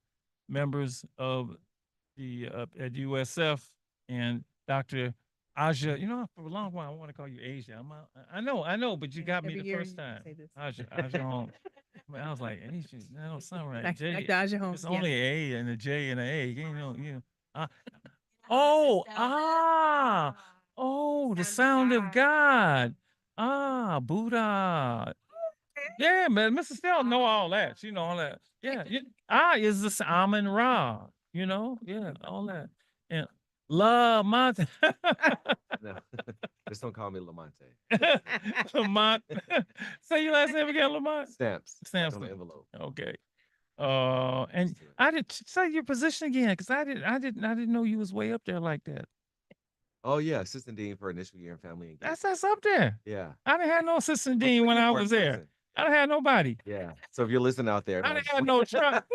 members of the at USF and Dr. Aja. You know, for a long while I want to call you Asia. I know, but you got me Every the year first you time. say this. Aja Holmes. I was like, Asia, that don't sound right. Like J, Dr. Holmes. it's Yeah. only an A and a J and an A. You know. The sound of God. Buddha. Yeah, man, Mrs. Stell know all that. She know all that. Yeah, is this Amun Ra? You know, yeah, all that. And Lamont, No, just don't call me Lamonte. Lamont. Say your last name again, Lamont. Stamps. Stamps. On the envelope. Okay. And Used to it. I did say your position again because I didn't know you was way up there like that. Oh yeah, assistant dean for initial year and family engagement. That's up there. Yeah. I didn't have no assistant dean when I was there. I didn't have nobody. Yeah. So if you're listening out there, I didn't have no trust.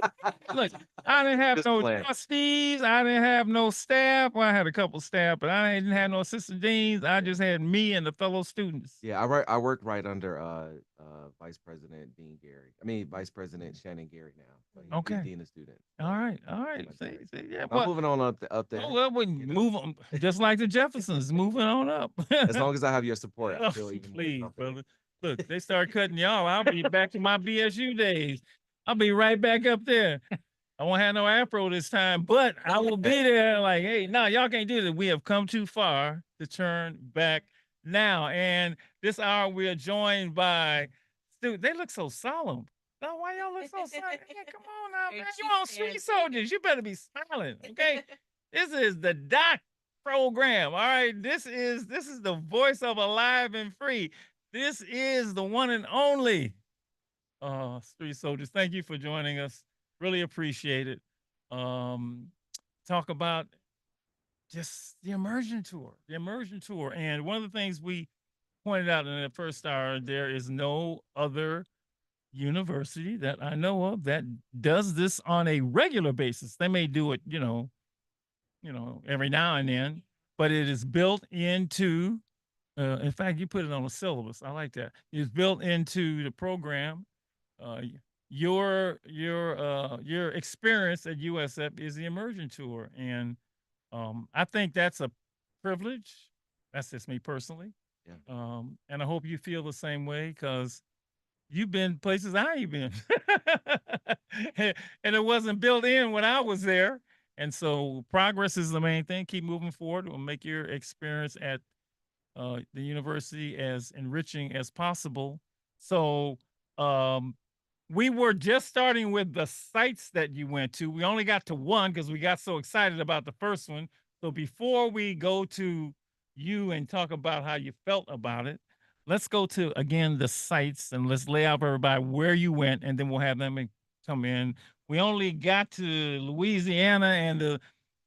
Look, I didn't have Just no playing. trustees. I didn't have no staff. Well, I had a couple staff, but I didn't have no assistant deans. I just had me and the fellow students. Yeah, I worked right under Vice President Dean Gary. I mean Vice President Shannon Gary now. So he's Okay. Dean of Students. All right. See, yeah. I'm moving on up there. Oh, well, we move on, just like the Jeffersons, moving on up. As long as I have your support, I Oh, feel even more please, confident. brother. Look, they start cutting y'all. I'll be back to my BSU days. I'll be right back up there. I won't have no afro this time, but I will be there like, hey, no, y'all can't do this. We have come too far to turn back now. And this hour we are joined by students. They look so solemn. Now, why y'all look so solemn? Yeah, come on now, man. You on Street Soldiers. You better be smiling, okay? This is the DOC program. All right. This is the voice of Alive and Free. This is the one and only Street Soldiers. Thank you for joining us. Really appreciate it. Talk about just the immersion tour. And one of the things we pointed out in the first hour, there is no other university that I know of that does this on a regular basis. They may do it, every now and then, but it is built into in fact, you put it on a syllabus. I like that. It's built into the program. Your experience at USF is the immersion tour, and I think that's a privilege. That's just me personally. Yeah. And I hope you feel the same way because you've been places I ain't been, and it wasn't built in when I was there. And so progress is the main thing. Keep moving forward. It will make your experience at the university as enriching as possible. So we were just starting with the sites that you went to. We only got to one because we got so excited about the first one. So before we go to you and talk about how you felt about it, let's go to, again, the sites and let's lay out for everybody where you went, and then we'll have them come in. We only got to Louisiana and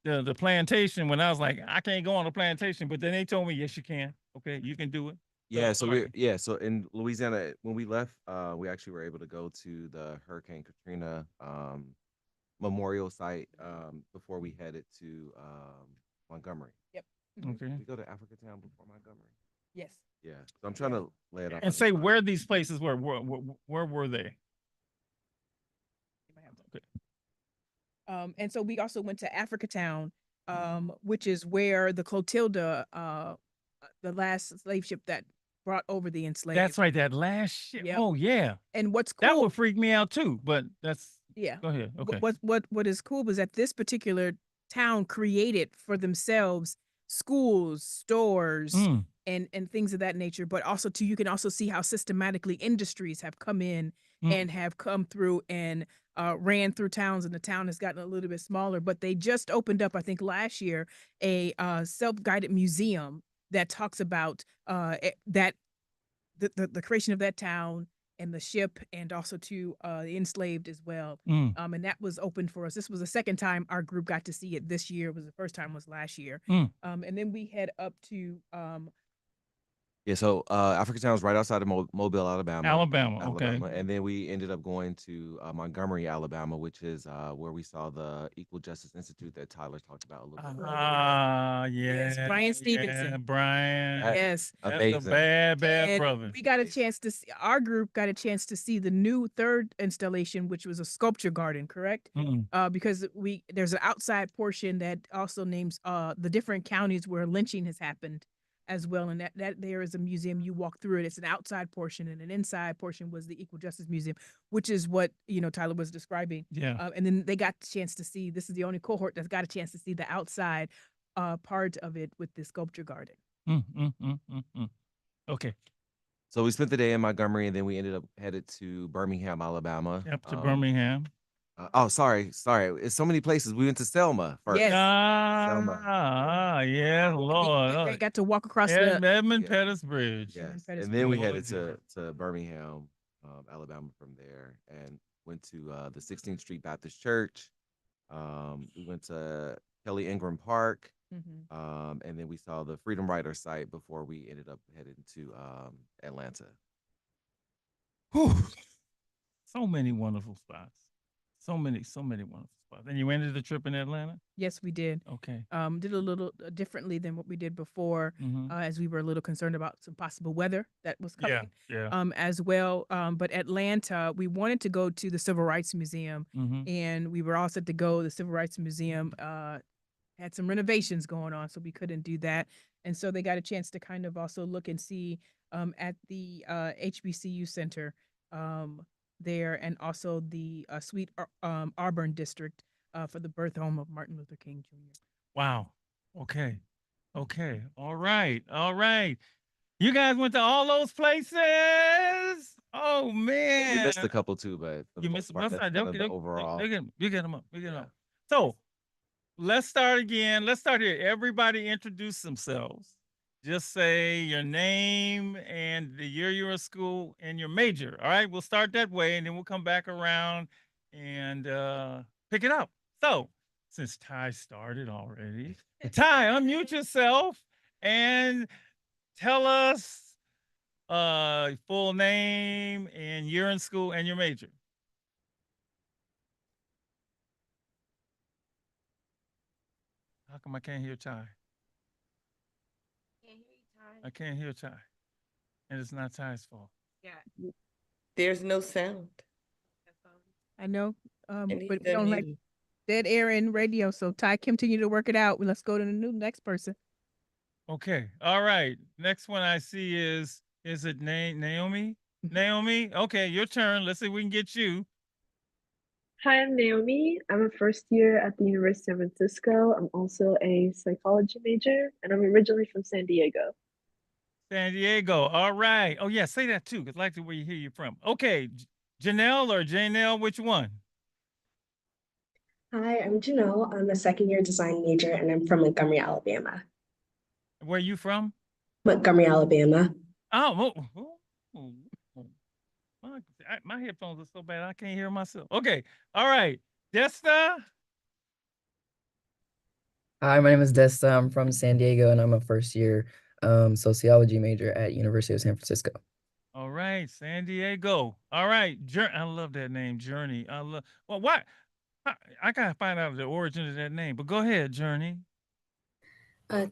the plantation when I was like, I can't go on the plantation, but then they told me, yes, you can. Okay, you can do it. Yeah, So, so in Louisiana, when we left, we actually were able to go to the Hurricane Katrina memorial site before we headed to Montgomery. Yep. Okay. We go to Africa Town before Montgomery. Yes. Yeah. So I'm trying to lay it out. And say where these places were. Where were they? Okay. And so we also went to Africatown, which is where the Clotilda, the last slave ship that brought over the enslaved. That's right. That last ship. Yep. Oh yeah. And what's That cool, would freak me out too. But that's yeah. go ahead. Okay. What is cool is that this particular town created for themselves schools, stores, Mm, and things of that nature. But also too, you can also see how systematically industries have come in mm. and have come through and ran through towns, and the town has gotten a little bit smaller. But they just opened up, I think last year, a self-guided museum that talks about that the creation of that town and the ship, and also to the enslaved as well. Mm. And that was open for us. This was the second time our group got to see it this year. It was the first time was last year. Mm. And then we head up to Yeah, so Africatown is right outside of Mobile, Alabama. Alabama. Okay. And then we ended up going to Montgomery, Alabama, which is where we saw the Equal Justice Institute that Tyler talked about a little bit earlier. Ah, yeah. Brian Stevenson. Yeah, Brian. That- yes. That's a Amazing. bad And brother. we got a chance to see, our group got a chance to see the new third installation, which was a sculpture garden, correct? Mm. Because there's an outside portion that also names the different counties where lynching has happened as well, and that there is a museum. You walk through it. It's an outside portion, and an inside portion was the Equal Justice Museum, which is what Tyler was describing. Yeah. And then they got the chance to see. This is the only cohort that's got a chance to see the outside part of it with the sculpture garden. Okay. So we spent the day in Montgomery, and then we ended up headed to Birmingham, Alabama. Up to Birmingham. Oh, sorry. It's so many places. We went to Selma first. Yes. Yeah, Lord. They got to walk across Edmund Yeah. Pettus Bridge. Yes. Pettus And then we Bridge. headed to Birmingham, Alabama from there, and went to the 16th Street Baptist Church. We went to Kelly Ingram Park, and then we saw the Freedom Rider site before we ended up heading to Atlanta. Whew. So many wonderful spots. So many wonderful spots. And you ended the trip in Atlanta? Yes, we did. Okay. Did a little differently than what we did before, as we were a little concerned about some possible weather that was coming. Yeah. As well. But Atlanta, we wanted to go to the Civil Rights Museum, and we were all set to go. The Civil Rights Museum had some renovations going on, so we couldn't do that. And so they got a chance to kind of also look and see at the HBCU Center there, and also the Sweet Auburn District for the birth home of Martin Luther King Jr. Wow. Okay. All right. You guys went to all those places? Oh man. We missed a couple too, but for the You most missed the part, bus that's side. kind of the overall. You get them up. So let's start again. Let's start here. Everybody introduce themselves. Just say your name and the year you were in school and your major. All right. We'll start that way, and then we'll come back around and pick it up. So since Ty started already, Ty, unmute yourself and tell us full name and year in school and your major. How come I can't hear Ty? I can't hear Ty. And it's not Ty's fault. There's no sound. I know, And but he's we don't like unmuted. dead air in radio. So Ty, continue to work it out. Let's go to the next person. Okay. All right. Next one I see is it Naomi? Naomi? Okay, your turn. Let's see if we can get you. Hi, I'm Naomi. I'm a first year at the University of San Francisco. I'm also a psychology major, and I'm originally from San Diego. San Diego. All right. Oh, yeah. Say that too, because I like the way you hear you from. Okay. Janelle or Janelle, which one? Hi, I'm Janelle. I'm a second year design major and I'm from Montgomery, Alabama. Where are you from? Montgomery, Alabama. Oh, my headphones are so bad I can't hear myself. Okay. All right. Desta? Hi, my name is Desta. I'm from San Diego and I'm a first year sociology major at University of San Francisco. All right, San Diego. All right, I love that name, Journey. Why? I gotta find out the origin of that name. But go ahead, Journey.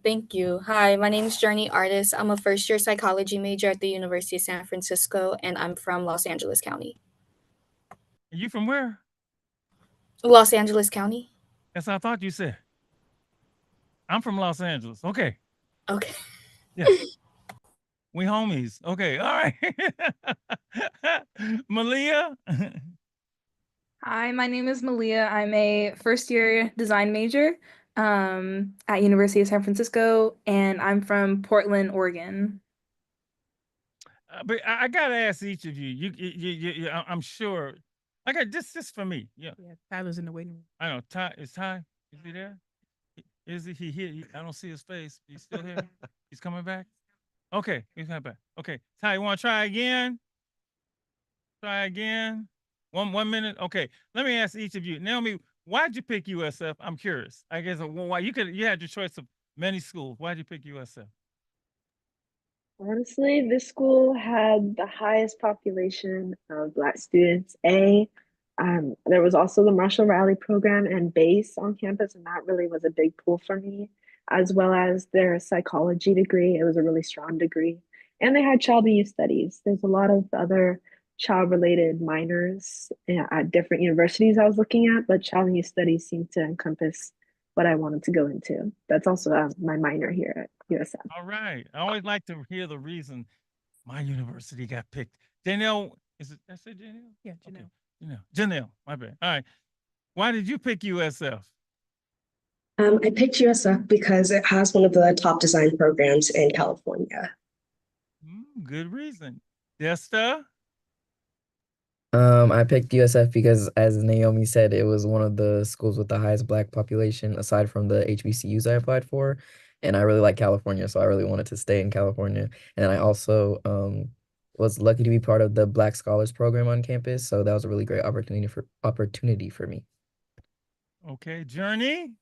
Thank you. Hi, my name is Journey Artis. I'm a first-year psychology major at the University of San Francisco, and I'm from Los Angeles County. You from where? Los Angeles County? That's what I thought you said. I'm from Los Angeles. Okay. Okay. Yeah. We homies. Okay. All right. Malia. Hi, my name is Malia. I'm a first year design major at University of San Francisco, and I'm from Portland, Oregon. But I gotta ask each of you. I'm sure. I got this for me. Yeah. Yeah, Tyler's in the waiting room. I know. Ty is Ty. Is he there? Is he here? I don't see his face. He's still here. He's coming back. Okay, he's coming back. Okay, Ty, you want to try again? Try again. 1 minute. Okay, let me ask each of you. Naomi, why'd you pick USF? I'm curious. I guess why you had your choice of many schools. Why'd you pick USF? Honestly, this school had the highest population of Black students. There was also the Marshall Raleigh program and base on campus, and that really was a big pull for me, as well as their psychology degree. It was a really strong degree. And they had child and youth studies. There's a lot of other child-related minors at different universities I was looking at, but child and youth studies seemed to encompass what I wanted to go into. That's also my minor here at USF. All right. I always like to hear the reason my university got picked. Janelle, that's it, Janelle? Yeah, Janelle. Okay. Janelle, my bad. All right. Why did you pick USF? I picked USF because it has one of the top design programs in California. Good reason. Desta? I picked USF because, as Naomi said, it was one of the schools with the highest Black population aside from the HBCUs I applied for. And I really like California, so I really wanted to stay in California. And I also was lucky to be part of the Black Scholars Program on campus, so that was a really great opportunity for me. Okay, Journey?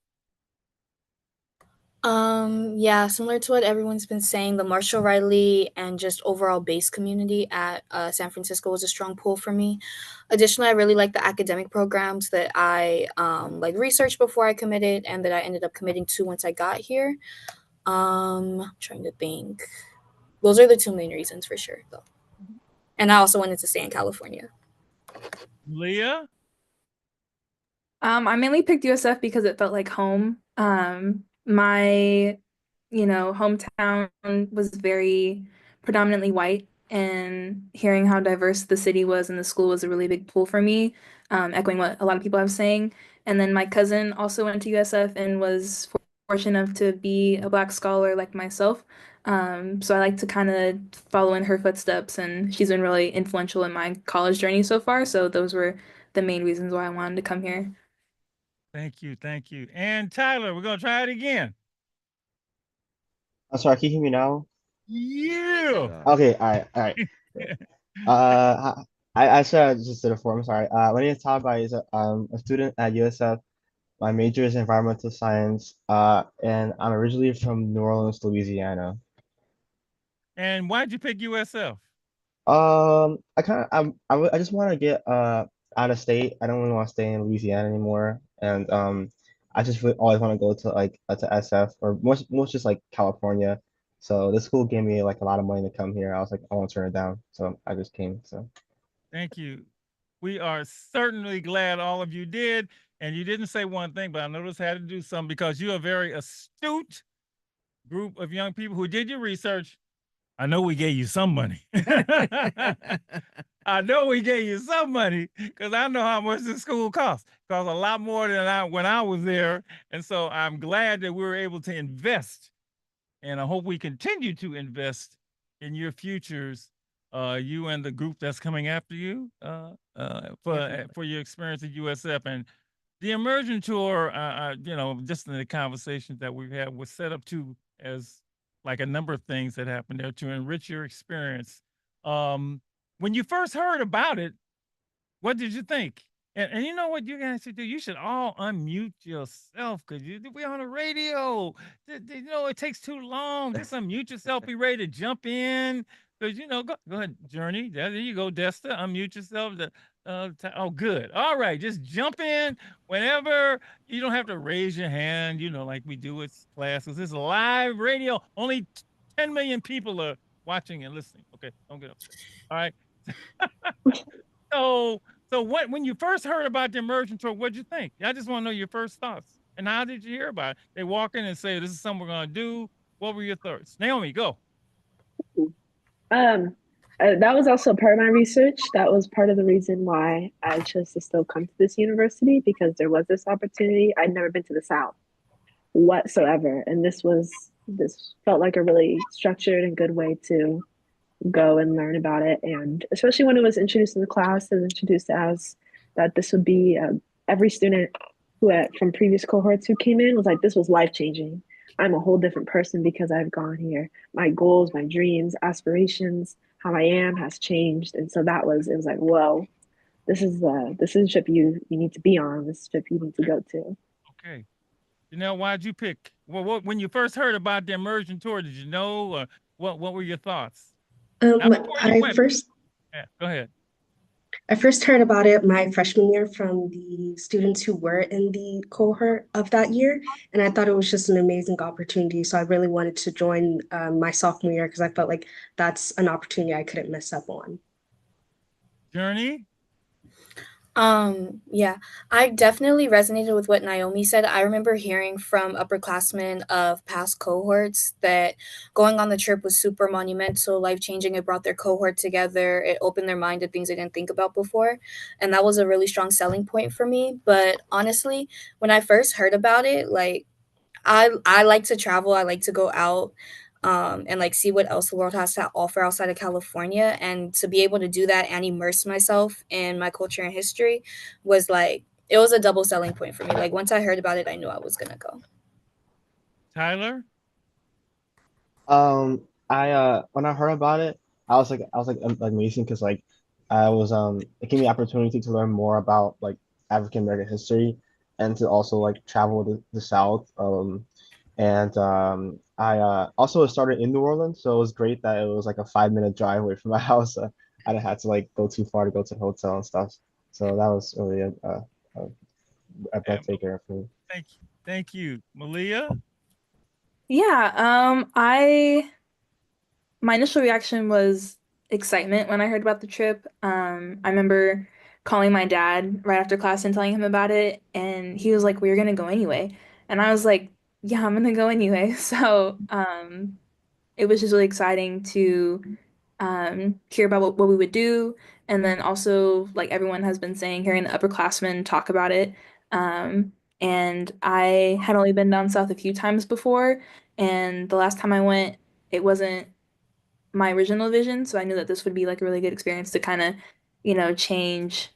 Yeah, similar to what everyone's been saying, the Marshall Riley and just overall base community at San Francisco was a strong pull for me. Additionally, I really like the academic programs that I researched before I committed and that I ended up committing to once I got here. I'm trying to think. Those are the two main reasons for sure, though. And I also wanted to stay in California. Leah? I mainly picked USF because it felt like home. My, hometown was very predominantly white, and hearing how diverse the city was and the school was a really big pull for me, echoing what a lot of people have saying. And then my cousin also went to USF and was fortunate enough to be a Black scholar like myself. So I like to kind of follow in her footsteps, and she's been really influential in my college journey so far. So those were the main reasons why I wanted to come here. Thank you. And Tyler, we're gonna try it again. I'm sorry, can you hear me now? Yeah. Okay, all right. I should have just did it for. I'm sorry. My name is Todd Bice. I'm a student at USF. My major is environmental science, and I'm originally from New Orleans, Louisiana. And why'd you pick USF? I just want to get out of state. I don't really want to stay in Louisiana anymore, and I just really always want to go to to SF or most just like California. So this school gave me like a lot of money to come here. I was like, I won't turn it down, so I just came. So thank you. We are certainly glad all of you did. And you didn't say one thing, but I noticed I had to do something because you're a very astute group of young people who did your research. I know we gave you some money. I know we gave you some money because I know how much the school costs. It costs a lot more than when I was there. And so I'm glad that we were able to invest. And I hope we continue to invest in your futures, you and the group that's coming after you for your experience at USF. And the immersion tour, just in the conversations that we've had, was set up as like a number of things that happened there to enrich your experience. When you first heard about it, what did you think? And you know what you guys should do? You should all unmute yourself because we're on the radio. It takes too long. Just unmute yourself, be ready to jump in. Because go ahead, Journey. There you go, Desta. Unmute yourself. Oh, good. All right, just jump in whenever. You don't have to raise your hand. Like we do with classes. This is live radio. Only 10 million people are watching and listening. Okay, don't get upset. All right. So when you first heard about the immersion tour, what'd you think? I just want to know your first thoughts. And how did you hear about it? They walk in and say, "This is something we're gonna do." What were your thoughts? Naomi, go. That was also part of my research. That was part of the reason why I chose to still come to this university, because there was this opportunity. I'd never been to the South whatsoever, and this felt like a really structured and good way to go and learn about it. And especially when it was introduced in the class, it was introduced as that this would be every student from previous cohorts who came in was like, this was life-changing. I'm a whole different person because I've gone here. My goals, my dreams, aspirations, how I am has changed. And so it was like, whoa, this is a trip you need to be on. This is a trip you need to go to. Okay. Janelle, why'd you pick? Well, when you first heard about the immersion tour, did you know, or what were your thoughts? Go ahead. I first heard about it my freshman year from the students who were in the cohort of that year, and I thought it was just an amazing opportunity. So I really wanted to join my sophomore year because I felt like that's an opportunity I couldn't miss up on. Journey? Yeah, I definitely resonated with what Naomi said. I remember hearing from upperclassmen of past cohorts that going on the trip was super monumental, life-changing. It brought their cohort together. It opened their mind to things they didn't think about before. And that was a really strong selling point for me. But honestly, when I first heard about it, like I like to travel, I like to go out and like see what else the world has to offer outside of California. And to be able to do that and immerse myself in my culture and history was like, it was a double selling point for me. Like once I heard about it, I knew I was gonna go. Tyler? When I heard about it, I was like amazing because like it gave me the opportunity to learn more about like African American history and to also like travel the South. I also started in New Orleans, so it was great that it was like a 5-minute drive away from my house. I didn't have to like go too far to go to the hotel and stuff. So that was really a breathtaker for me. Thank you. Malia? Yeah, my initial reaction was excitement when I heard about the trip. I remember calling my dad right after class and telling him about it, and he was like, "We're gonna go anyway." And I was like, "Yeah, I'm gonna go anyway." So, it was just really exciting to hear about what we would do, and then also, like everyone has been saying, hearing the upperclassmen talk about it. And I had only been down south a few times before, and the last time I went, it wasn't my original vision, so I knew that this would be like a really good experience to kind of, change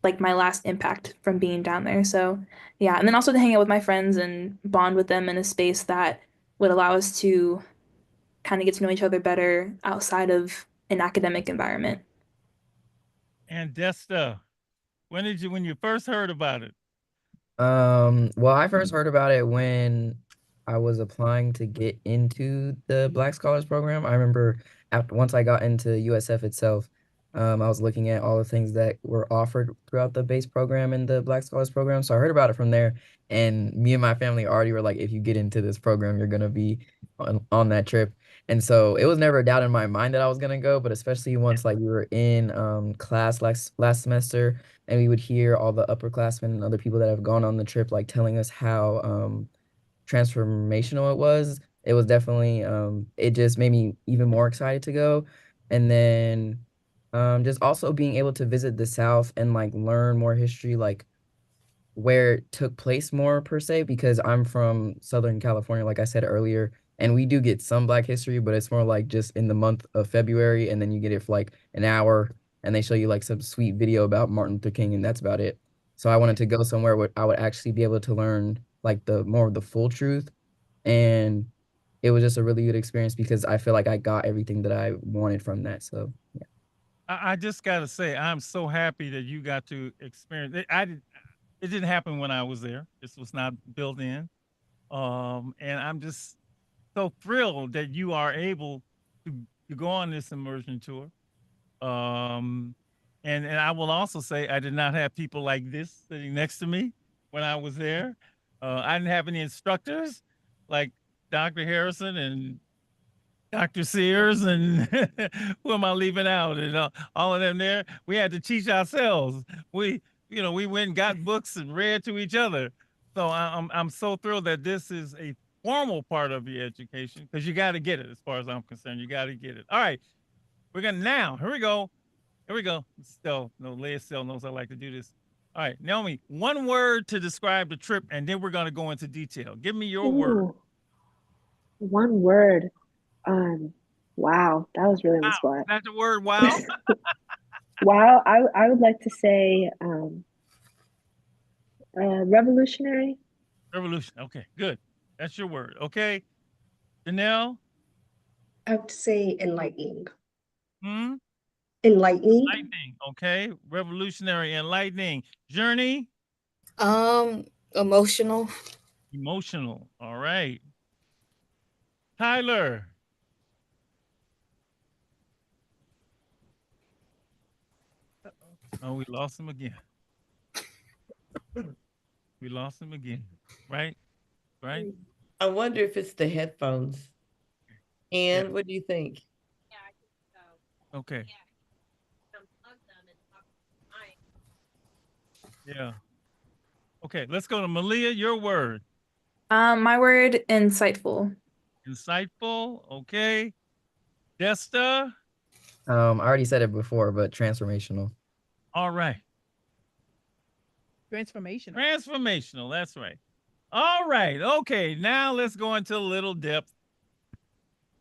like my last impact from being down there. So yeah, and then also to hang out with my friends and bond with them in a space that would allow us to kind of get to know each other better outside of an academic environment. And Desta, when you first heard about it? Well, I first heard about it when I was applying to get into the Black Scholars Program. I remember once I got into USF itself, I was looking at all the things that were offered throughout the base program and the Black Scholars Program. So I heard about it from there, and me and my family already were like, if you get into this program, you're gonna be on that trip. And so it was never a doubt in my mind that I was gonna go, but especially once like we were in class last semester and we would hear all the upperclassmen and other people that have gone on the trip like telling us how transformational it was. It was definitely it just made me even more excited to go. And then just also being able to visit the South and like learn more history, like where it took place more per se, because I'm from Southern California, like I said earlier, and we do get some Black history, but it's more like just in the month of February, and then you get it for like an hour, and they show you like some sweet video about Martin Luther King, and that's about it. So I wanted to go somewhere where I would actually be able to learn like the more of the full truth, and it was just a really good experience because I feel like I got everything that I wanted from that. So yeah. I just gotta say, I'm so happy that you got to experience it. It didn't happen when I was there. This was not built in. And I'm just so thrilled that you are able to to go on this immersion tour. And I will also say I did not have people like this sitting next to me when I was there. I didn't have any instructors like Dr. Harrison and Dr. Sears and who am I leaving out? And all of them there. We had to teach ourselves. We went and got books and read to each other. So I'm so thrilled that this is a formal part of your education because you got to get it. As far as I'm concerned, you got to get it. All right, we're gonna now. Here we go. Here we go. Still, no, Leah still knows I like to do this. All right, Naomi, one word to describe the trip, and then we're gonna go into detail. Give me your word. Ooh, one word. Wow, that was really on the Wow, spot. is that the word? Wow. Wow, I would like to say revolutionary. Revolution. Okay, good. That's your word. Okay, Janelle. I have to say enlightening. Hmm. Enlightening. Lightning. Okay, revolutionary, enlightening. Journey. Emotional. Emotional. All right. Tyler. Oh, we lost him again. We lost him again. Right? Right? I wonder if it's the headphones. And what do you think? Okay. Yeah. Okay, let's go to Malia. Your word. My word, insightful. Insightful. Okay. Desta. I already said it before, but transformational. All right. Transformational. Transformational. That's right. All right. Okay. Now let's go into a little depth.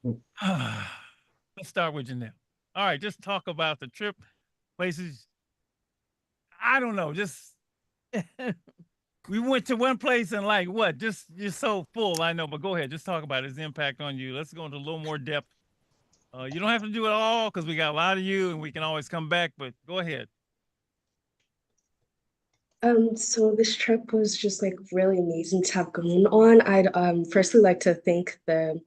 Let's start with Janelle. All right. Just talk about the trip, places. I don't know. Just we went to one place and like what? Just so full. I know, but go ahead. Just talk about its impact on you. Let's go into a little more depth. You don't have to do it all because we got a lot of you and we can always come back, but go ahead. So this trip was just like really amazing to have gone on. I'd firstly like to thank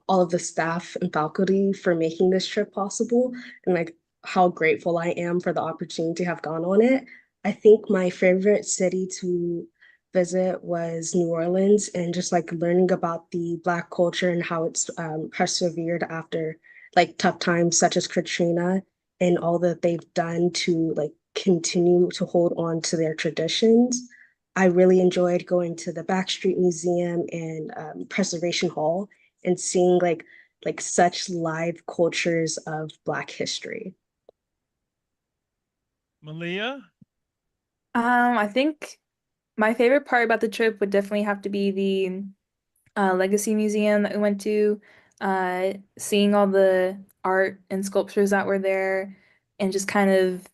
all of the staff and faculty for making this trip possible and like how grateful I am for the opportunity to have gone on it. I think my favorite city to visit was New Orleans and just like learning about the Black culture and how it's persevered after like tough times such as Katrina and all that they've done to like continue to hold on to their traditions. I really enjoyed going to the Backstreet Museum and Preservation Hall and seeing like such live cultures of Black history. Malia? I think my favorite part about the trip would definitely have to be the Legacy Museum that we went to, seeing all the art and sculptures that were there, and just kind of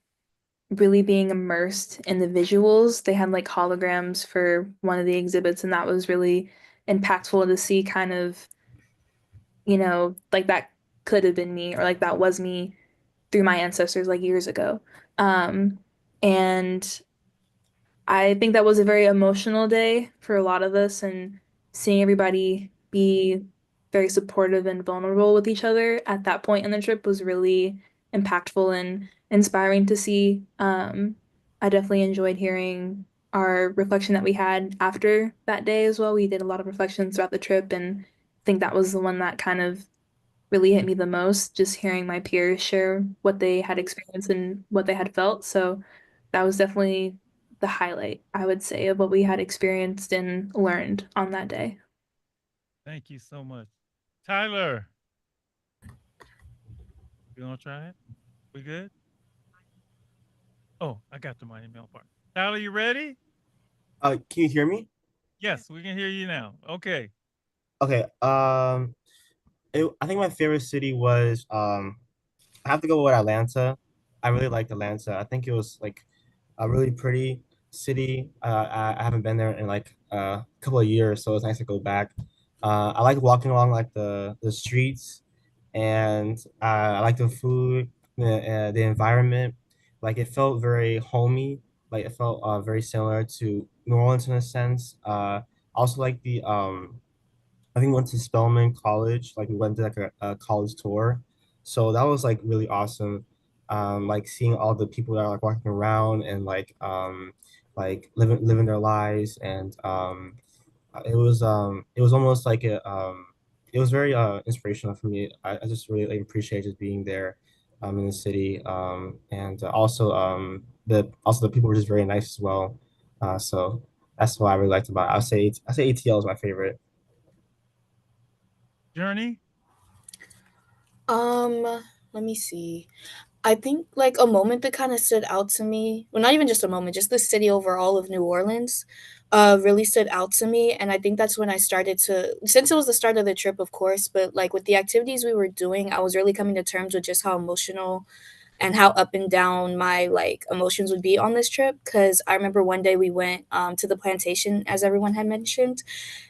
really being immersed in the visuals. They had like holograms for one of the exhibits, and that was really impactful to see kind of, like that could have been me or like that was me through my ancestors like years ago. And I think that was a very emotional day for a lot of us, and seeing everybody be very supportive and vulnerable with each other at that point in the trip was really impactful and inspiring to see. I definitely enjoyed hearing our reflection that we had after that day as well. We did a lot of reflections throughout the trip, and I think that was the one that kind of really hit me the most, just hearing my peers share what they had experienced and what they had felt. So that was definitely the highlight, I would say, of what we had experienced and learned on that day. Thank you so much. Tyler. You want to try it? We good? Oh, I got to my email part. Tyler, you ready? Can you hear me? Yes, we can hear you now. Okay. Okay. I think my favorite city was I have to go with Atlanta. I really liked Atlanta. I think it was like a really pretty city. I haven't been there in like a couple of years, so it's nice to go back. I like walking along like the streets, and I like the food, the environment. Like it felt very homey. Like it felt very similar to New Orleans in a sense. Also like I think we went to Spelman College. Like we went to like a college tour. So that was like really awesome. Like seeing all the people that are like walking around and like living their lives, and it was almost like it was very inspirational for me. I just really like, appreciate just being there in the city, and also the people were just very nice as well. So that's what I really liked about it. I say ATL is my favorite. Journey? Let me see. I think like a moment that kind of stood out to me, well, not even just a moment, just the city overall of New Orleans, really stood out to me. And I think that's when I started to, since it was the start of the trip, of course, but like with the activities we were doing, I was really coming to terms with just how emotional and how up and down my like emotions would be on this trip. Cause I remember one day we went to the plantation, as everyone had mentioned.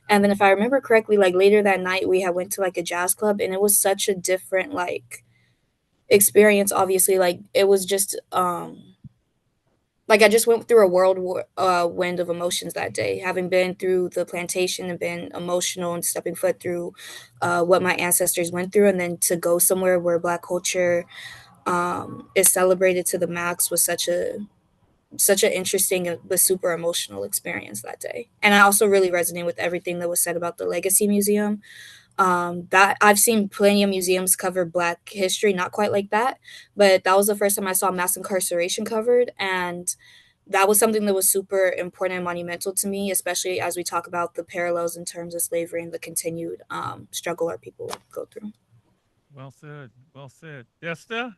And then if I remember correctly, like later that night we had went to like a jazz club, and it was such a different like experience. Obviously, like it was just like I just went through a wind of emotions that day, having been through the plantation and been emotional and stepping foot through what my ancestors went through, and then to go somewhere where Black culture is celebrated to the max was such an interesting but super emotional experience that day. And I also really resonate with everything that was said about the Legacy Museum. That I've seen plenty of museums cover Black history, not quite like that, but that was the first time I saw mass incarceration covered, and that was something that was super important and monumental to me, especially as we talk about the parallels in terms of slavery and the continued struggle our people go through. Well said. Well said. Esther?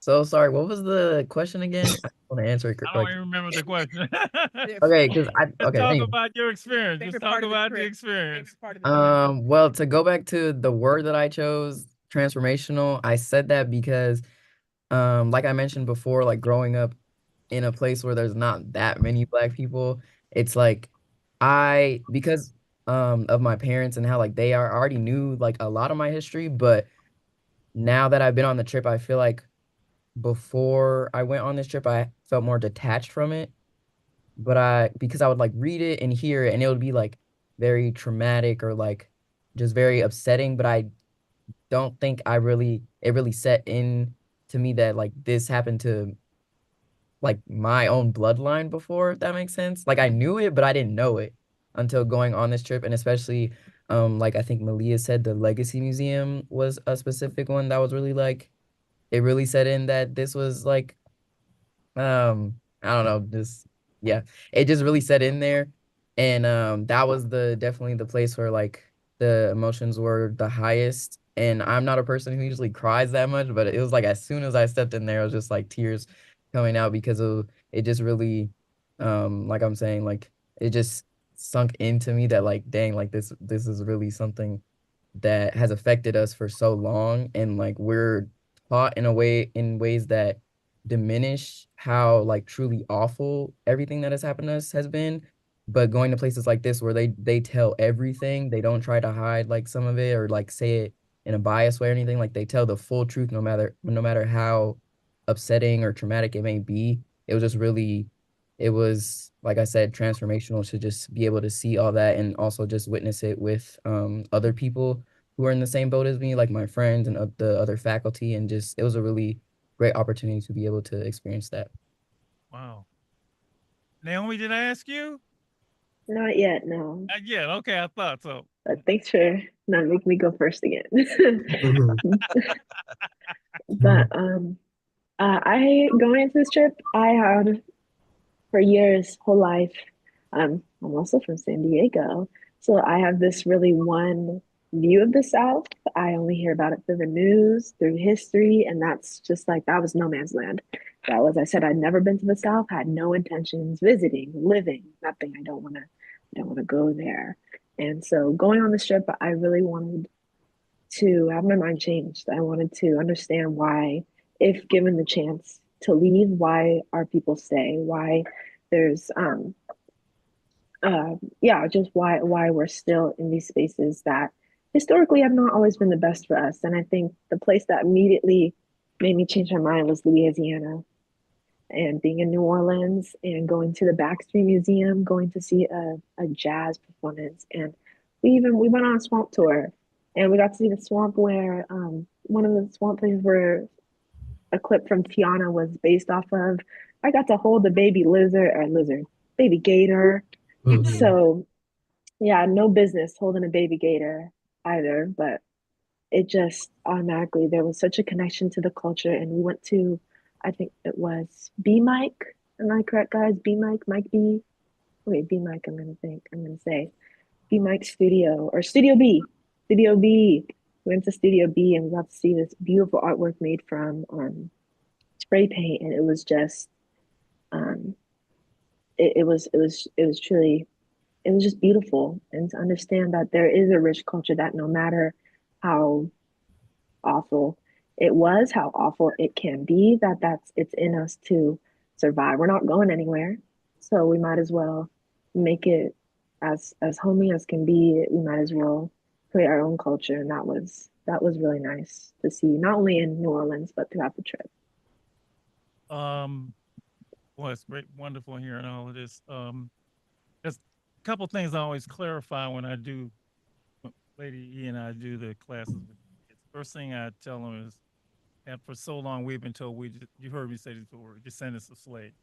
So sorry, what was the question again? I want to answer it I don't like even remember the question. okay, because Just okay, talk anyway. about your experience. Just Favorite talk part of the about the trip. experience. Favorite part of the trip. Well, to go back to the word that I chose, transformational, I said that because like I mentioned before, like growing up in a place where there's not that many Black people, it's like because of my parents and how like they are I already knew like a lot of my history, but now that I've been on the trip, I feel like before I went on this trip, I felt more detached from it. But because I would like read it and hear it, and it would be like very traumatic or like just very upsetting. But I don't think it really set in to me that like this happened to like my own bloodline before, if that makes sense. Like I knew it, but I didn't know it until going on this trip. And especially like I think Malia said, the Legacy Museum was a specific one that was really like it really set in that this was like I don't know, just yeah, it just really set in there. And that was the definitely the place where like the emotions were the highest. And I'm not a person who usually cries that much, but it was like as soon as I stepped in there, it was just like tears coming out because of it just really like I'm saying, like it just sunk into me that like dang, like this is really something that has affected us for so long, and like we're taught in ways that diminish how like truly awful everything that has happened to us has been. But going to places like this where they tell everything, they don't try to hide like some of it or like say it in a biased way or anything. Like they tell the full truth no matter how upsetting or traumatic it may be. It was just really it was like I said transformational to just be able to see all that and also just witness it with other people who are in the same boat as me, like my friends and the other faculty, and just it was a really great opportunity to be able to experience that. Wow. Naomi, did I ask you? Not yet, no. Yeah, okay, I thought so. But thanks for not making me go first again. But I going into this trip, I had for years, whole life. I'm also from San Diego, so I have this really one view of the South. I only hear about it through the news, through history, and that's just like that was no man's land. That was, I said, I'd never been to the South, had no intentions visiting, living, nothing. I don't want to go there. And so going on this trip, I really wanted to have my mind changed. I wanted to understand why, if given the chance to leave, why our people stay, why there's yeah, just why we're still in these spaces that historically have not always been the best for us. And I think the place that immediately made me change my mind was Louisiana, and being in New Orleans and going to the Baxter Museum, going to see a jazz performance. And we went on a swamp tour, and we got to see the swamp where one of the swamp places where a clip from Tiana was based off of. I got to hold a baby baby gator. So yeah, no business holding a baby gator either, but it just automatically there was such a connection to the culture, and we went to, I think it was B Mike. Am I correct, guys? B Mike, Mike B. Wait, B Mike. I'm gonna say B Mike Studio or Studio B. Studio B. We went to Studio B and we got to see this beautiful artwork made from spray paint, and it was just um, it was truly, it was just beautiful. And to understand that there is a rich culture that no matter how awful it was, how awful it can be, it's in us to survive. We're not going anywhere, so we might as well make it as homey as can be. We might as well create our own culture, and that was really nice to see, not only in New Orleans but throughout the trip. Well, it's great, wonderful hearing all of this. There's a couple things I always clarify when I do, Lady E and I do the classes with kids. First thing I tell them is, and for so long we've been told you heard me say this before, descendants of slaves.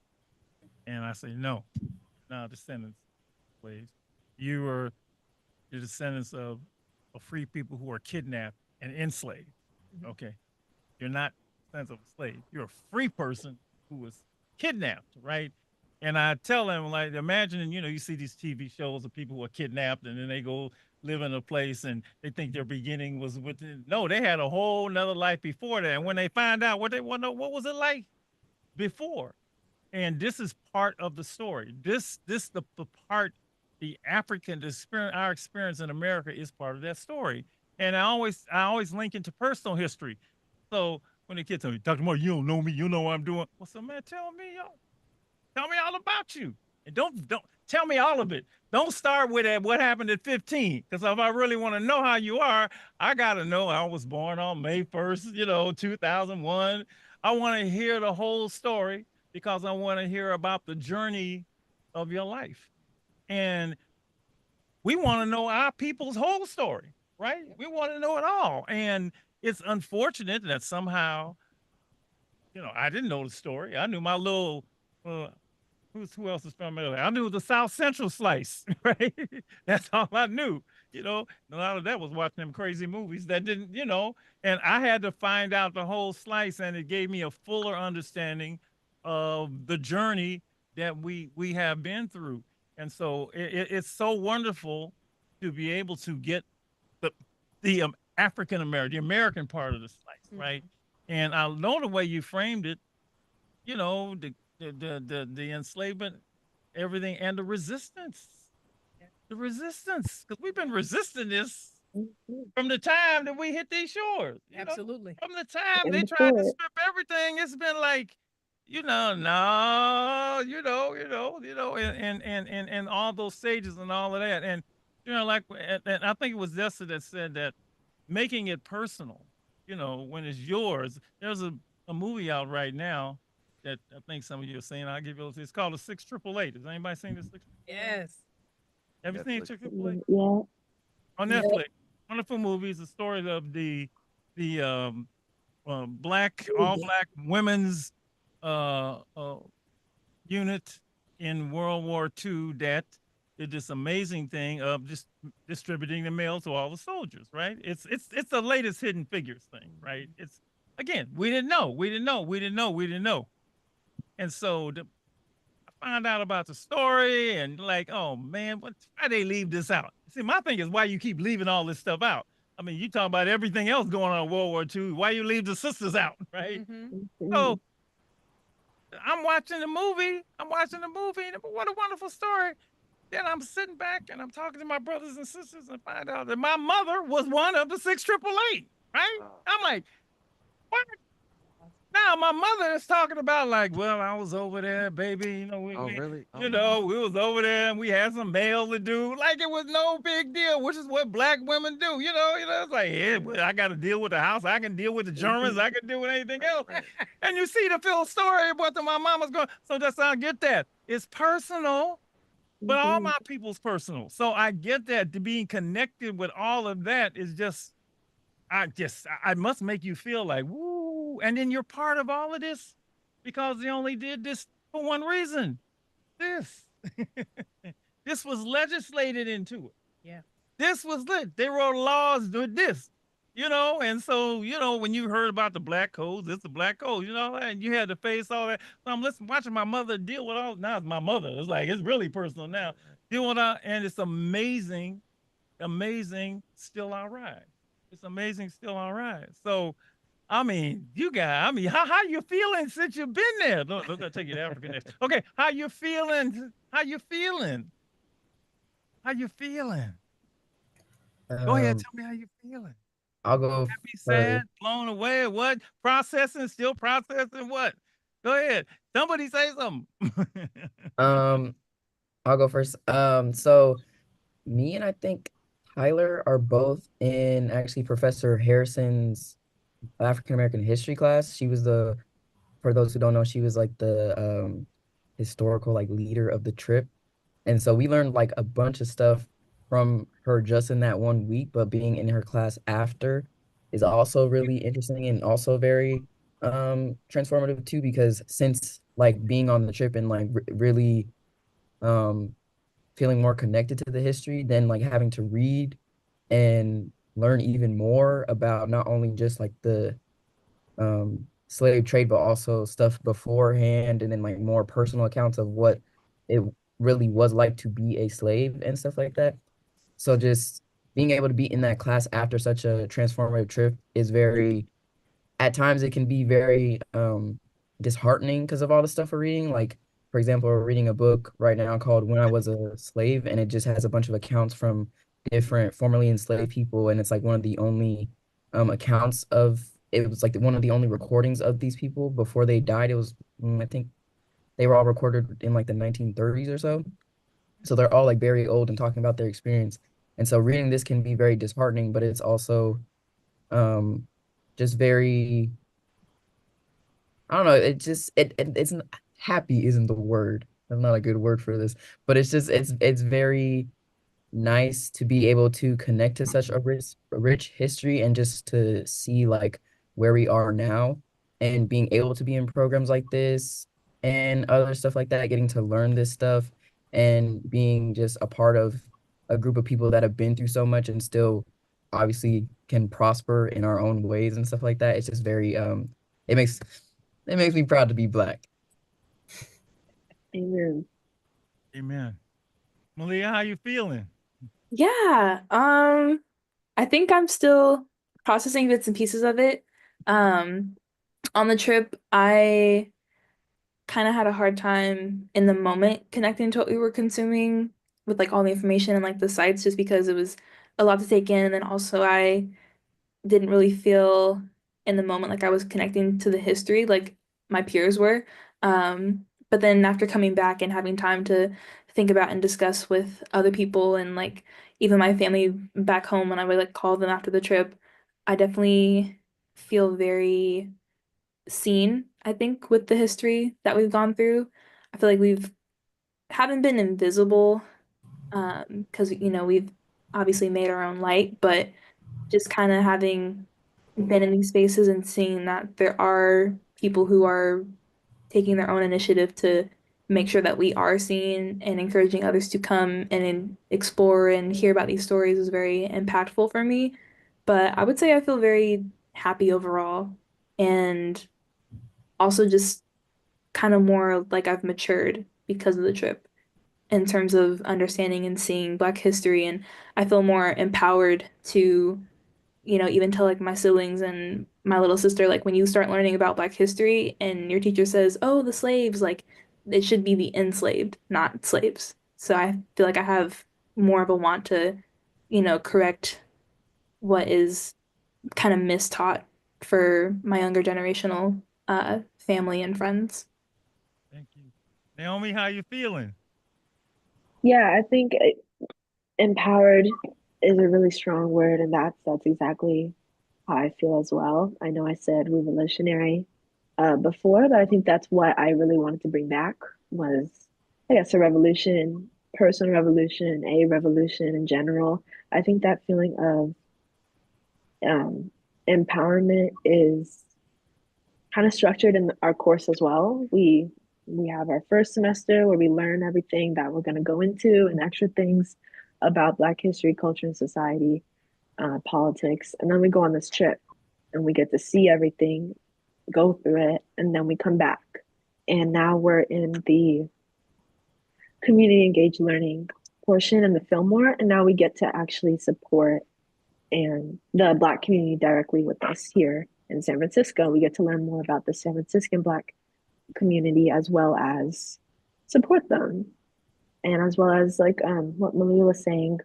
And I say, no, not descendants of slaves. You are the descendants of free people who are kidnapped and enslaved. Okay. You're not descendants of a slave. You're a free person who was kidnapped, right? And I tell them, like, imagine, you see these TV shows of people who are kidnapped and then they go live in a place and they think their beginning was no, they had a whole nother life before that. And when they find out what they want to know, what was it like before? And this is part of the story. The part, the African experience, our experience in America is part of that story. And I always link into personal history. So when the kids tell me, Dr. Moore, you don't know me, you know what I'm doing. Well, so man, tell me all about you. And don't tell me all of it. Don't start with what happened at 15. Because if I really want to know how you are, I gotta know I was born on May 1st, 2001. I want to hear the whole story because I want to hear about the journey of your life. And we want to know our people's whole story, right? We want to know it all. And it's unfortunate that somehow, I didn't know the story. I knew my little, who else is from LA? I knew the South Central slice, right? That's all I knew. A lot of that was watching them crazy movies that didn't, and I had to find out the whole slice, and it gave me a fuller understanding of the journey that we have been through. And so it's so wonderful to be able to get the African American, the American part of the slice, right? And I know the way you framed it, the enslavement, everything, and the resistance, because we've been resisting this from the time that we hit these shores. Absolutely. From the time they tried to strip everything, it's been like, no, and all those stages and all of that. And, and I think it was Dessa that said that making it personal, when it's yours. There's a movie out right now that I think some of you are saying. I'll give you. It's called The 688. Has anybody seen this? Yes. Have you seen 688? Yeah. On Netflix. Wonderful movie. It's the story of the all black women's unit in World War II that did this amazing thing of just distributing the mail to all the soldiers, right? It's the latest Hidden Figures thing, right? It's, again, we didn't know. And so I found out about the story and like, oh man, why they leave this out? See, my thing is why you keep leaving all this stuff out. I mean, you talk about everything else going on in World War II. Why you leave the sisters out, right? So I'm watching the movie. And what a wonderful story. Then I'm sitting back and I'm talking to my brothers and sisters and find out that my mother was one of the 688, right? I'm like, what? Now my mother is talking about like, well, I was over there, baby. Really? We was over there and we had some mail to do. Like it was no big deal, which is what black women do. It's like, yeah, but I got to deal with the house. I can deal with the Germans. I can deal with anything else. And you see the full story of what my mama's going. So I get that. It's personal, but all my people's personal. So I get that being connected with all of that is just I must make you feel like, woo. And then you're part of all of this because they only did this for one reason. This. This was legislated into it. Yeah. This was lit. They wrote laws with this, and so, when you heard about the black codes, it's the black codes, and you had to face all that. So I'm watching my mother deal with all, now it's my mother. It's like, it's really personal now. Deal with all, and it's amazing, still all right. It's amazing, still all right. So, how you feeling since you've been there? Look, I'm gonna take you to Africa next. Okay, how you feeling? How you feeling? How you feeling? Go ahead, Um, tell me how you feeling. I'll go Happy, sad, first. blown away, what? Processing, still processing, what? Go ahead. Somebody say something. Um, I'll go first. So me and I think Tyler are both in actually Professor Harrison's African American history class. She was for those who don't know, she was like the historical like leader of the trip. And so we learned like a bunch of stuff from her just in that 1 week, but being in her class after is also really interesting and also very transformative too, because since like being on the trip and like really um feeling more connected to the history, then like having to read and learn even more about not only just like the slave trade, but also stuff beforehand, and then like more personal accounts of what it really was like to be a slave and stuff like that. So just being able to be in that class after such a transformative trip is very, at times it can be very disheartening because of all the stuff we're reading. Like, for example, we're reading a book right now called When I Was a Slave, and it just has a bunch of accounts from different formerly enslaved people, and it's like one of the only accounts of, it was like one of the only recordings of these people before they died. It was, I think they were all recorded in like the 1930s or so. So they're all like very old and talking about their experience. And so reading this can be very disheartening, but it's also um just very, I don't know, it's happy isn't the word. That's not a good word for this, but it's just it's very nice to be able to connect to such a rich history and just to see like where we are now and being able to be in programs like this and other stuff like that, getting to learn this stuff and being just a part of a group of people that have been through so much and still obviously can prosper in our own ways and stuff like that. It's just very it makes it makes me proud to be Black. Amen. Amen. Malia, how you feeling? Yeah, I think I'm still processing bits and pieces of it. On the trip, I kind of had a hard time in the moment connecting to what we were consuming with like all the information and like the sites, just because it was a lot to take in. And then also I didn't really feel in the moment like I was connecting to the history like my peers were. But then after coming back and having time to think about and discuss with other people and like even my family back home when I would like call them after the trip, I definitely feel very seen, I think, with the history that we've gone through. I feel like we've haven't been invisible, because we've obviously made our own light, but just kind of having been in these spaces and seeing that there are people who are taking their own initiative to make sure that we are seen and encouraging others to come and explore and hear about these stories is very impactful for me. But I would say I feel very happy overall, and also just kind of more like I've matured because of the trip in terms of understanding and seeing Black history. And I feel more empowered to, even tell like my siblings and my little sister, like when you start learning about Black history and your teacher says, oh, the slaves, like it should be the enslaved, not slaves. So I feel like I have more of a want to, correct what is kind of mistaught for my younger generational family and friends. Thank you. Naomi, how you feeling? Yeah, I think empowered is a really strong word, and that's exactly how I feel as well. I know I said revolutionary before, but I think that's what I really wanted to bring back was, I guess, a revolution, personal revolution, a revolution in general. I think that feeling of empowerment is kind of structured in our course as well. We have our first semester where we learn everything that we're going to go into and extra things about Black history, culture, and society, politics. And then we go on this trip and we get to see everything, go through it, and then we come back. And now we're in the community engaged learning portion in the Fillmore, and now we get to actually support and the Black community directly with us here in San Francisco. We get to learn more about the San Franciscan Black community as well as support them. And as well as like what Malia was saying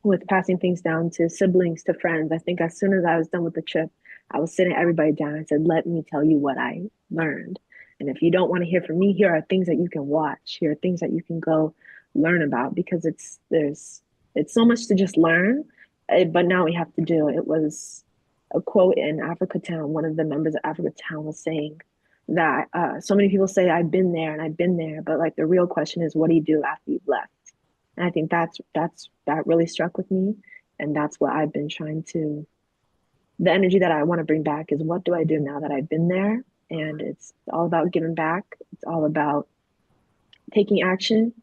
with passing things down to siblings, to friends. I think as soon as I was done with the trip, I was sitting everybody down. I said, let me tell you what I learned. And if you don't want to hear from me, here are things that you can watch. Here are things that you can go learn about, because it's so much to just learn, but now we have to do it. It was a quote in Africa Town. One of the members of Africa Town was saying that so many people say, I've been there and I've been there, but like the real question is, what do you do after you've left? And I think that really struck with me. And that's what I've been trying to, the energy that I want to bring back is, what do I do now that I've been there? And it's all about giving back. It's all about taking action.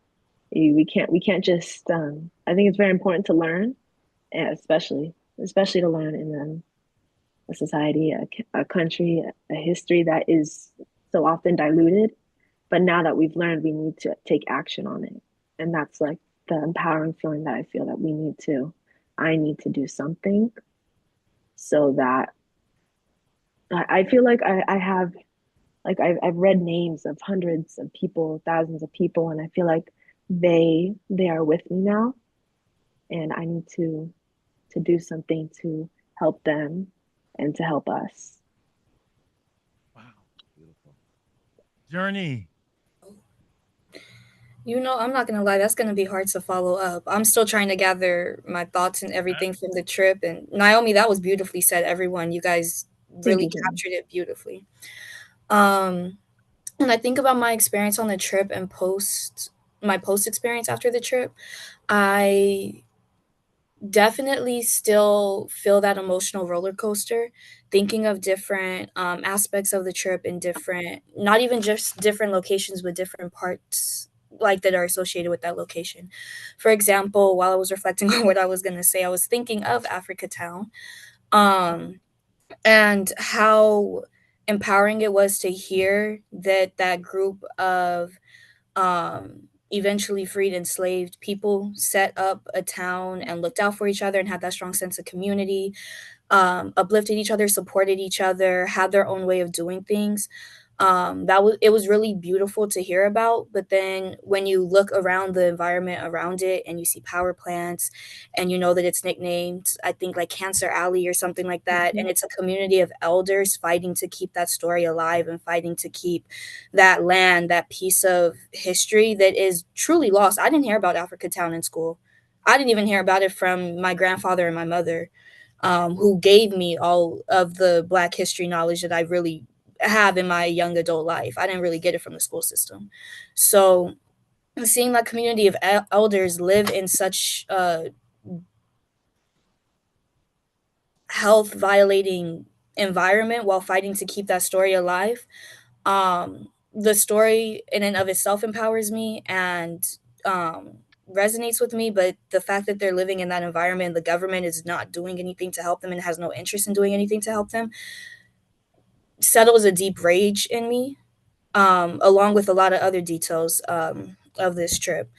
We can't just, I think it's very important to learn, especially to learn in a society, a country, a history that is so often diluted. But now that we've learned, we need to take action on it. And that's like the empowering feeling that I feel that I need to do something, so that I feel like I have, like I've read names of hundreds of people, thousands of people, and I feel like they are with me now, and I need to do something to help them and to help us. Wow. Beautiful. Journey. You know, I'm not gonna lie, that's gonna be hard to follow up. I'm still trying to gather my thoughts and everything from the trip. And Naomi, that was beautifully said. Everyone, you guys really captured it beautifully. And I think about my experience on the trip and my post experience after the trip, I definitely still feel that emotional roller coaster, thinking of different aspects of the trip in different, not even just different locations, but different parts like that are associated with that location. For example, while I was reflecting on what I was going to say, I was thinking of Africa Town, and how empowering it was to hear that group of eventually freed enslaved people set up a town and looked out for each other and had that strong sense of community, uplifted each other, supported each other, had their own way of doing things. It was really beautiful to hear about. But then when you look around the environment around it and you see power plants, and you know that it's nicknamed, I think, like Cancer Alley or something like that, and it's a community of elders fighting to keep that story alive and fighting to keep that land, that piece of history that is truly lost. I didn't hear about Africa Town in school. I didn't even hear about it from my grandfather and my mother, who gave me all of the Black history knowledge that I really have in my young adult life. I didn't really get it from the school system. So seeing that community of elders live in such health violating environment while fighting to keep that story alive, the story in and of itself empowers me and resonates with me. But the fact that they're living in that environment, the government is not doing anything to help them and has no interest in doing anything to help them, settles a deep rage in me, along with a lot of other details of this trip.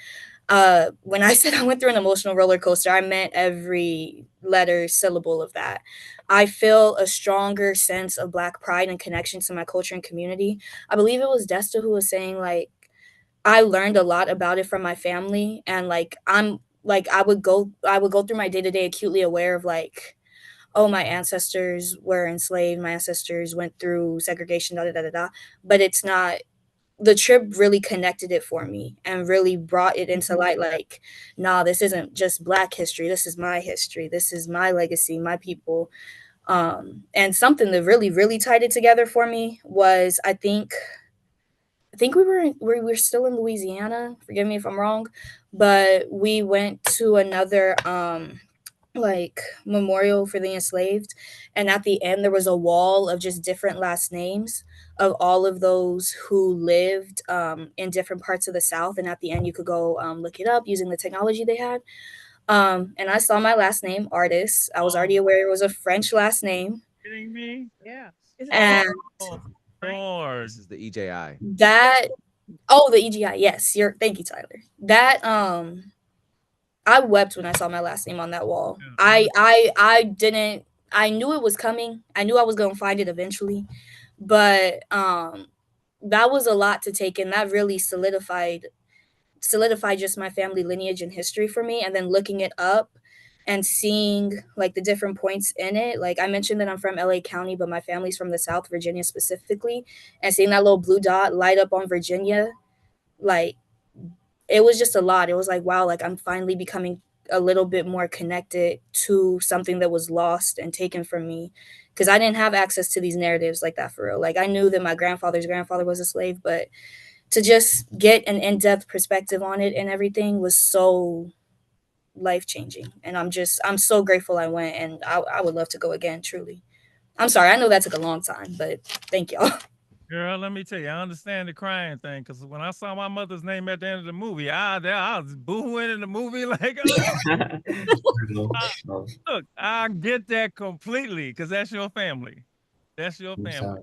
When I said I went through an emotional roller coaster, I meant every letter, syllable of that. I feel a stronger sense of Black pride and connection to my culture and community. I believe it was Desta who was saying, like, I learned a lot about it from my family, and like I would go through my day-to-day acutely aware of, like, oh, my ancestors were enslaved, my ancestors went through segregation, da da da da da. But it's not, the trip really connected it for me and really brought it into light, like, nah, this isn't just Black history, this is my history, this is my legacy, my people. And something that really, really tied it together for me was, I think we were still in Louisiana, forgive me if I'm wrong, but we went to another like memorial for the enslaved, and at the end there was a wall of just different last names of all of those who lived in different parts of the South, and at the end you could go look it up using the technology they had. And I saw my last name, Artist. I was already aware it was a French last name. Kidding me? Yeah. Isn't And Oh, Lord. This is the EJI. that oh, the EGI, yes. You're thank you, Tyler. That I wept when I saw my last name on that wall. I didn't I knew it was coming. I knew I was gonna find it eventually. But that was a lot to take in. That really solidified just my family lineage and history for me. And then looking it up and seeing like the different points in it. Like I mentioned that I'm from LA County, but my family's from the South, Virginia specifically. And seeing that little blue dot light up on Virginia, like it was just a lot. It was like, wow, like I'm finally becoming a little bit more connected to something that was lost and taken from me. Cause I didn't have access to these narratives like that for real. Like I knew that my grandfather's grandfather was a slave, but to just get an in-depth perspective on it and everything was so life changing. And I'm so grateful I went, and I would love to go again, truly. I'm sorry, I know that took a long time, but thank y'all. Girl, let me tell you, I understand the crying thing because when I saw my mother's name at the end of the movie, I was booing in the movie like, look, I get that completely because that's your family. That's your family.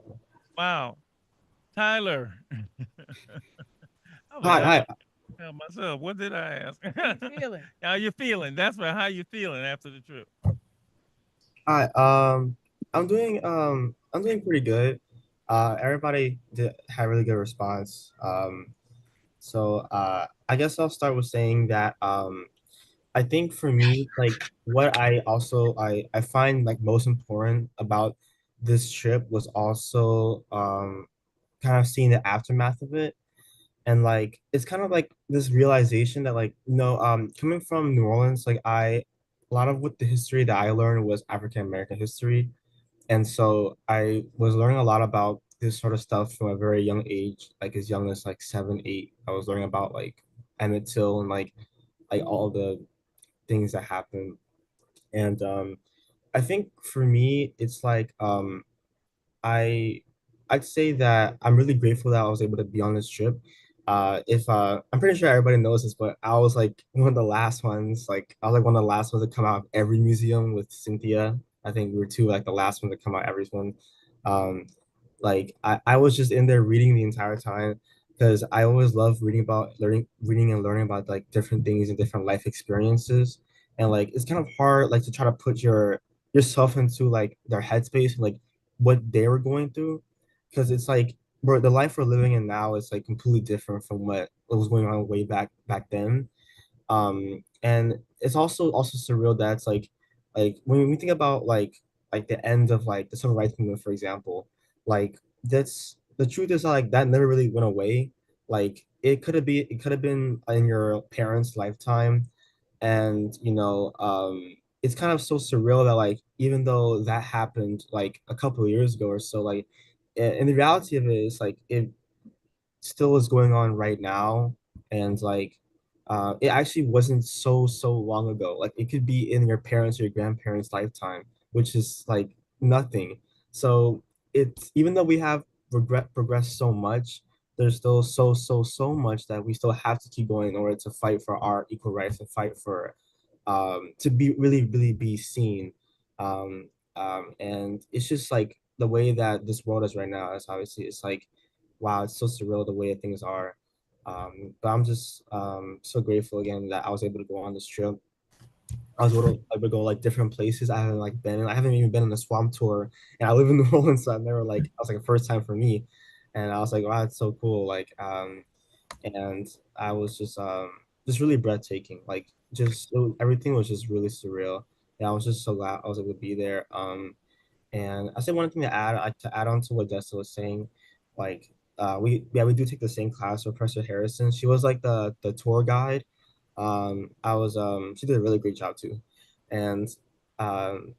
Wow. Tyler. Hi. Tell myself, what did I ask? How you feeling? How you feeling? That's right. How you feeling after the trip? Hi. I'm doing pretty good. Everybody had a really good response. So I guess I'll start with saying that I think for me, like what I find like most important about this trip was also kind of seeing the aftermath of it. And like it's kind of like this realization that like coming from New Orleans, like a lot of what the history that I learned was African American history. And so I was learning a lot about this sort of stuff from a very young age, like as young as like 7, 8. I was learning about like Emmett Till and like all the things that happened. And I think for me, it's like I I'd say that I'm really grateful that I was able to be on this trip. If I'm pretty sure everybody knows this, but I was like one of the last ones. Like I was like one of the last ones to come out of every museum with Cynthia. I think we were two like the last one to come out every one. Um, like I was just in there reading the entire time because I always love reading and learning about like different things and different life experiences. And like it's kind of hard like to try to put yourself into like their headspace and like what they were going through because it's like the life we're living in now is like completely different from what was going on way back then. And it's also surreal that it's like when we think about like the end of like the civil rights movement, for example, like that's the truth is like that never really went away. Like it could have been in your parents' lifetime, and it's kind of so surreal that like even though that happened like a couple of years ago or so, like and the reality of it is like it still is going on right now. And like it actually wasn't so long ago. Like it could be in your parents or your grandparents lifetime, which is like nothing. So it's even though we have progressed so much, there's still so much that we still have to keep going in order to fight for our equal rights and fight for to be really be seen. And it's just like the way that this world is right now is obviously it's like wow, it's so surreal the way things are. But I'm just so grateful again that I was able to go on this trip. I was able to go like different places I haven't like been in. I haven't even been on a swamp tour, and I live in New Orleans, so I've never like I was like a first time for me, and I was like, wow, it's so cool. Like, and I was just really breathtaking. Like, everything was just really surreal. And I was just so glad I was able to be there. And I said one thing to add on to what Dessa was saying, like we do take the same class with Professor Harrison. She was like the tour guide. She did a really great job too, and um,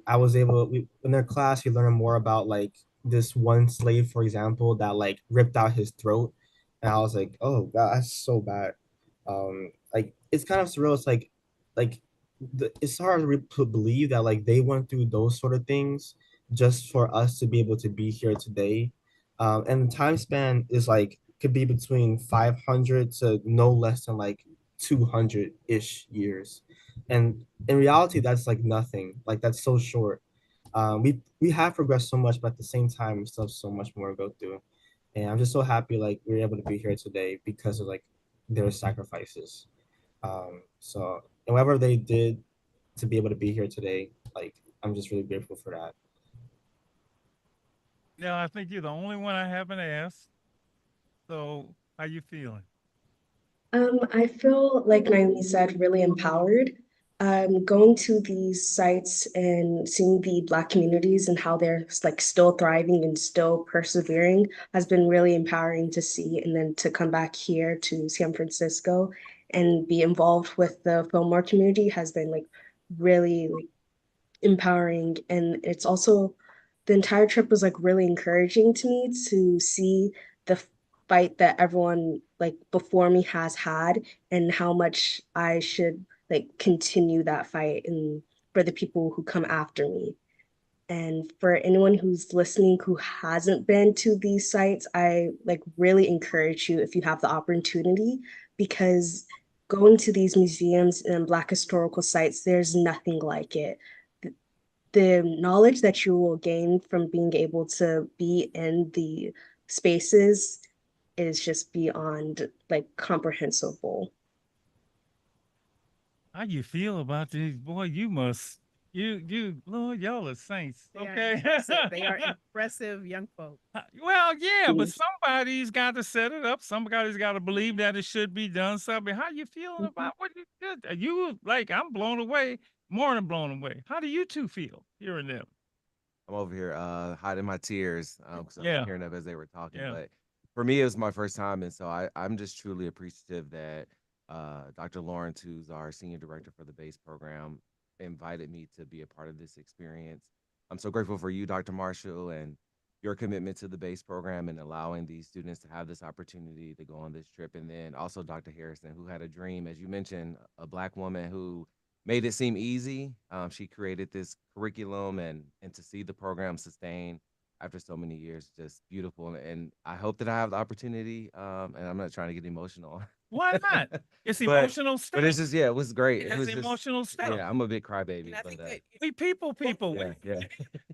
I was able in their class we learned more about like this one slave, for example, that like ripped out his throat, and I was like, oh god, that's so bad. Like it's kind of surreal. It's like it's hard to believe that like they went through those sort of things just for us to be able to be here today. And the time span is like could be between 500 to no less than like 200-ish years. And in reality, that's like nothing. Like that's so short. We have progressed so much, but at the same time, we still have so much more to go through. And I'm just so happy like we're able to be here today because of like their sacrifices. So and whatever they did to be able to be here today, like I'm just really grateful for that. Now, I think you're the only one I haven't asked. So, how you feeling? I feel like Naomi said, really empowered. Going to these sites and seeing the Black communities and how they're like still thriving and still persevering has been really empowering to see. And then to come back here to San Francisco and be involved with the Fillmore community has been like really like empowering. And it's also the entire trip was like really encouraging to me to see the fight that everyone like before me has had and how much I should like continue that fight and for the people who come after me. And for anyone who's listening who hasn't been to these sites, I like really encourage you if you have the opportunity, because going to these museums and Black historical sites, there's nothing like it. The knowledge that you will gain from being able to be in the spaces is just beyond like comprehensible. How you feel about these? Boy, Lord, y'all are saints. They are Okay. impressive. They are impressive young folk. Well, yeah, but Yes. somebody's got to set it up. Somebody's got to believe that it should be done. Something. How you feeling about what you did? You like? I'm blown away, more than blown away. How do you two feel hearing them? I'm over here hiding my tears because I was Yeah, hearing them as they were talking. yeah. But for me, it was my first time, and so I'm just truly appreciative that Dr. Lawrence, who's our senior director for the BASE program, invited me to be a part of this experience. I'm so grateful for you, Dr. Marshall, and your commitment to the BASE program and allowing these students to have this opportunity to go on this trip. And then also Dr. Harrison, who had a dream, as you mentioned, a Black woman who made it seem easy. She created this curriculum, and to see the program sustain after so many years, just beautiful. And I hope that I have the opportunity. And I'm not trying to get emotional. Why not? It's but emotional stuff. but it's just it was great. It It has was just emotional stuff. yeah. I'm a big crybaby, And I but think that We people. yeah, yeah.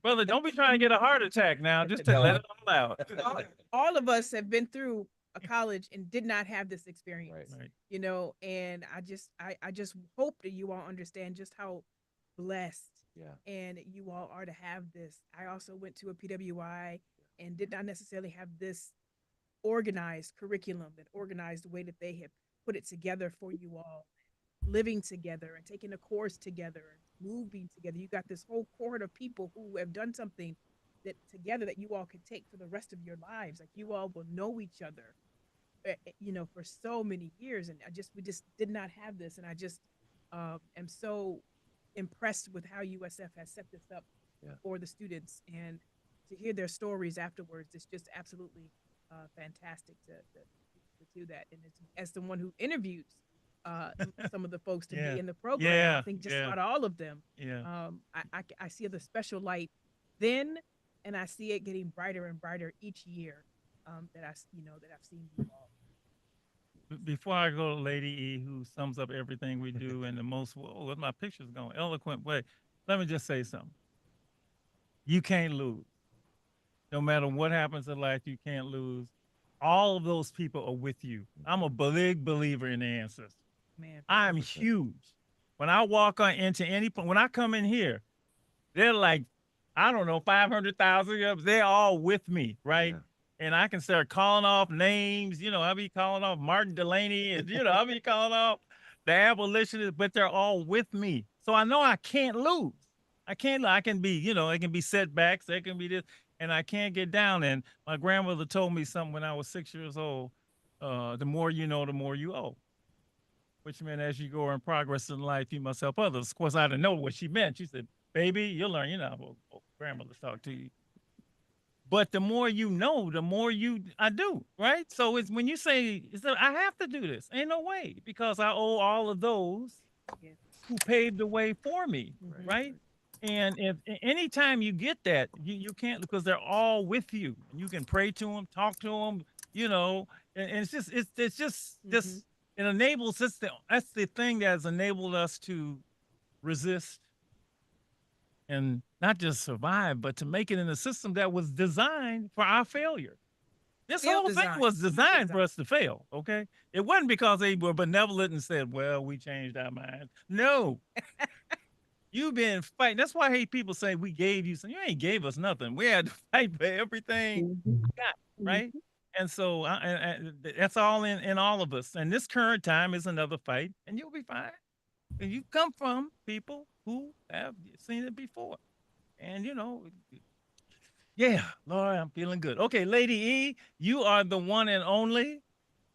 Brother, don't be trying to get a heart attack now. Just to let it all out. all of us have been through a college and did not have this experience. Right. You know, and I just hope that you all understand just how blessed Yeah. and you all are to have this. I also went to a PWI and did not necessarily have this organized curriculum and organized way that they have put it together for you all, living together and taking a course together and moving together. You got this whole cohort of people who have done something that together that you all can take for the rest of your lives. Like you all will know each other, you know, for so many years. And we just did not have this. And I just am so impressed with how USF has set this up Yeah. for the students, and to hear their stories afterwards. It's just absolutely fantastic to do that. And it's, as someone who interviewed some of the folks to Yeah. be in the program, Yeah. I think just Yeah. about all of them. Yeah. I see the special light then, and I see it getting brighter and brighter each year that I've seen you all. Before I go to Lady E, who sums up everything we do in the most, where's my pictures going, eloquent way, let me just say something. You can't lose. No matter what happens in life, you can't lose. All of those people are with you. I'm a big believer in the ancestors. Man, I'm huge. When I walk on into any, when I come in here, they're like, I don't know, 500,000 of them. They're all with me, right? Yeah. And I can start calling off names. You know, I'll be calling off Martin Delaney, and I'll be calling off the abolitionists, but they're all with me. So I know I can't lose. I can be, it can be setbacks, there can be this, and I can't get down. And my grandmother told me something when I was 6 years old. The more you know, the more you owe. Which meant as you go in progress in life, you must help others. Of course, I didn't know what she meant. She said, baby, you'll learn, grandmothers talk to you. But the more you know, the more I do, right? So it's when you say, I have to do this. Ain't no way, because I owe all of those Yeah. who paved the way for me, right? And if anytime you get that, you can't, because they're all with you. You can pray to them, talk to them, you know, and it's just it enables us. That's the thing that has enabled us to resist and not just survive, but to make it in a system that was designed for our failure. This whole thing was designed for us to fail, okay? It wasn't because they were benevolent and said, well, we changed our minds. No. You've been fighting. That's why I hate people say we gave you something. You ain't gave us nothing. We had to fight for everything we got, right? And so that's all in all of us. And this current time is another fight, and you'll be fine. And you come from people who have seen it before. And, you know, yeah, Lord, I'm feeling good. Okay, Lady E, you are the one and only.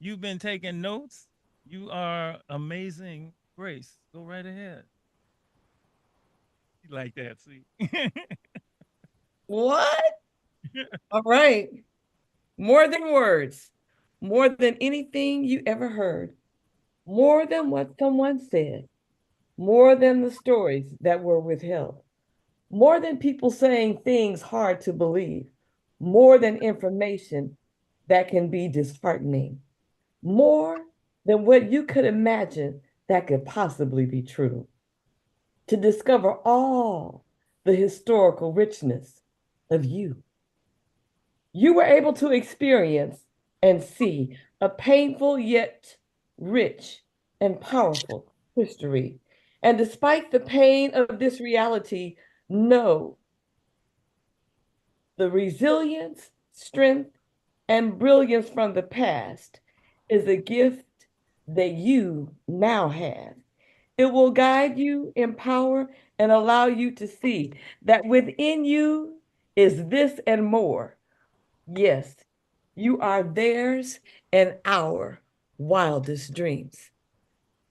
You've been taking notes. You are amazing, Grace. Go right ahead. You like that, see? What? All right. More than words, more than anything you ever heard, more than what someone said, more than the stories that were withheld, more than people saying things hard to believe, more than information that can be disheartening, more than what you could imagine that could possibly be true. To discover all the historical richness of you. You were able to experience and see a painful yet rich and powerful history. And despite the pain of this reality, know the resilience, strength, and brilliance from the past is a gift that you now have. It will guide you, empower, and allow you to see that within you is this and more. Yes, you are theirs and our wildest dreams.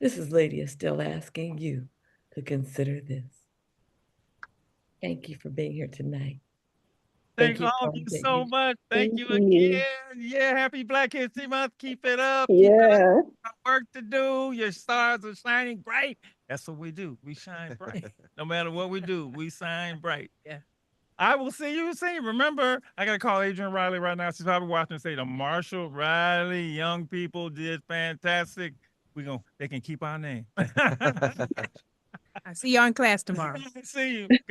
This is Lady Estelle asking you to consider this. Thank you for being here tonight. Thank all of you so much. Thank you again. Yeah, happy Black History Month. Keep it up. Keep it up. Got work to do. Your stars are shining bright. That's what we do. We shine bright. No matter what we do, we shine bright. Yeah. I will see you soon. Remember, I got to call Adrian Riley right now. She's probably watching and say the Marshall Riley young people did fantastic. They can keep our name. I see you in class tomorrow. See you. Good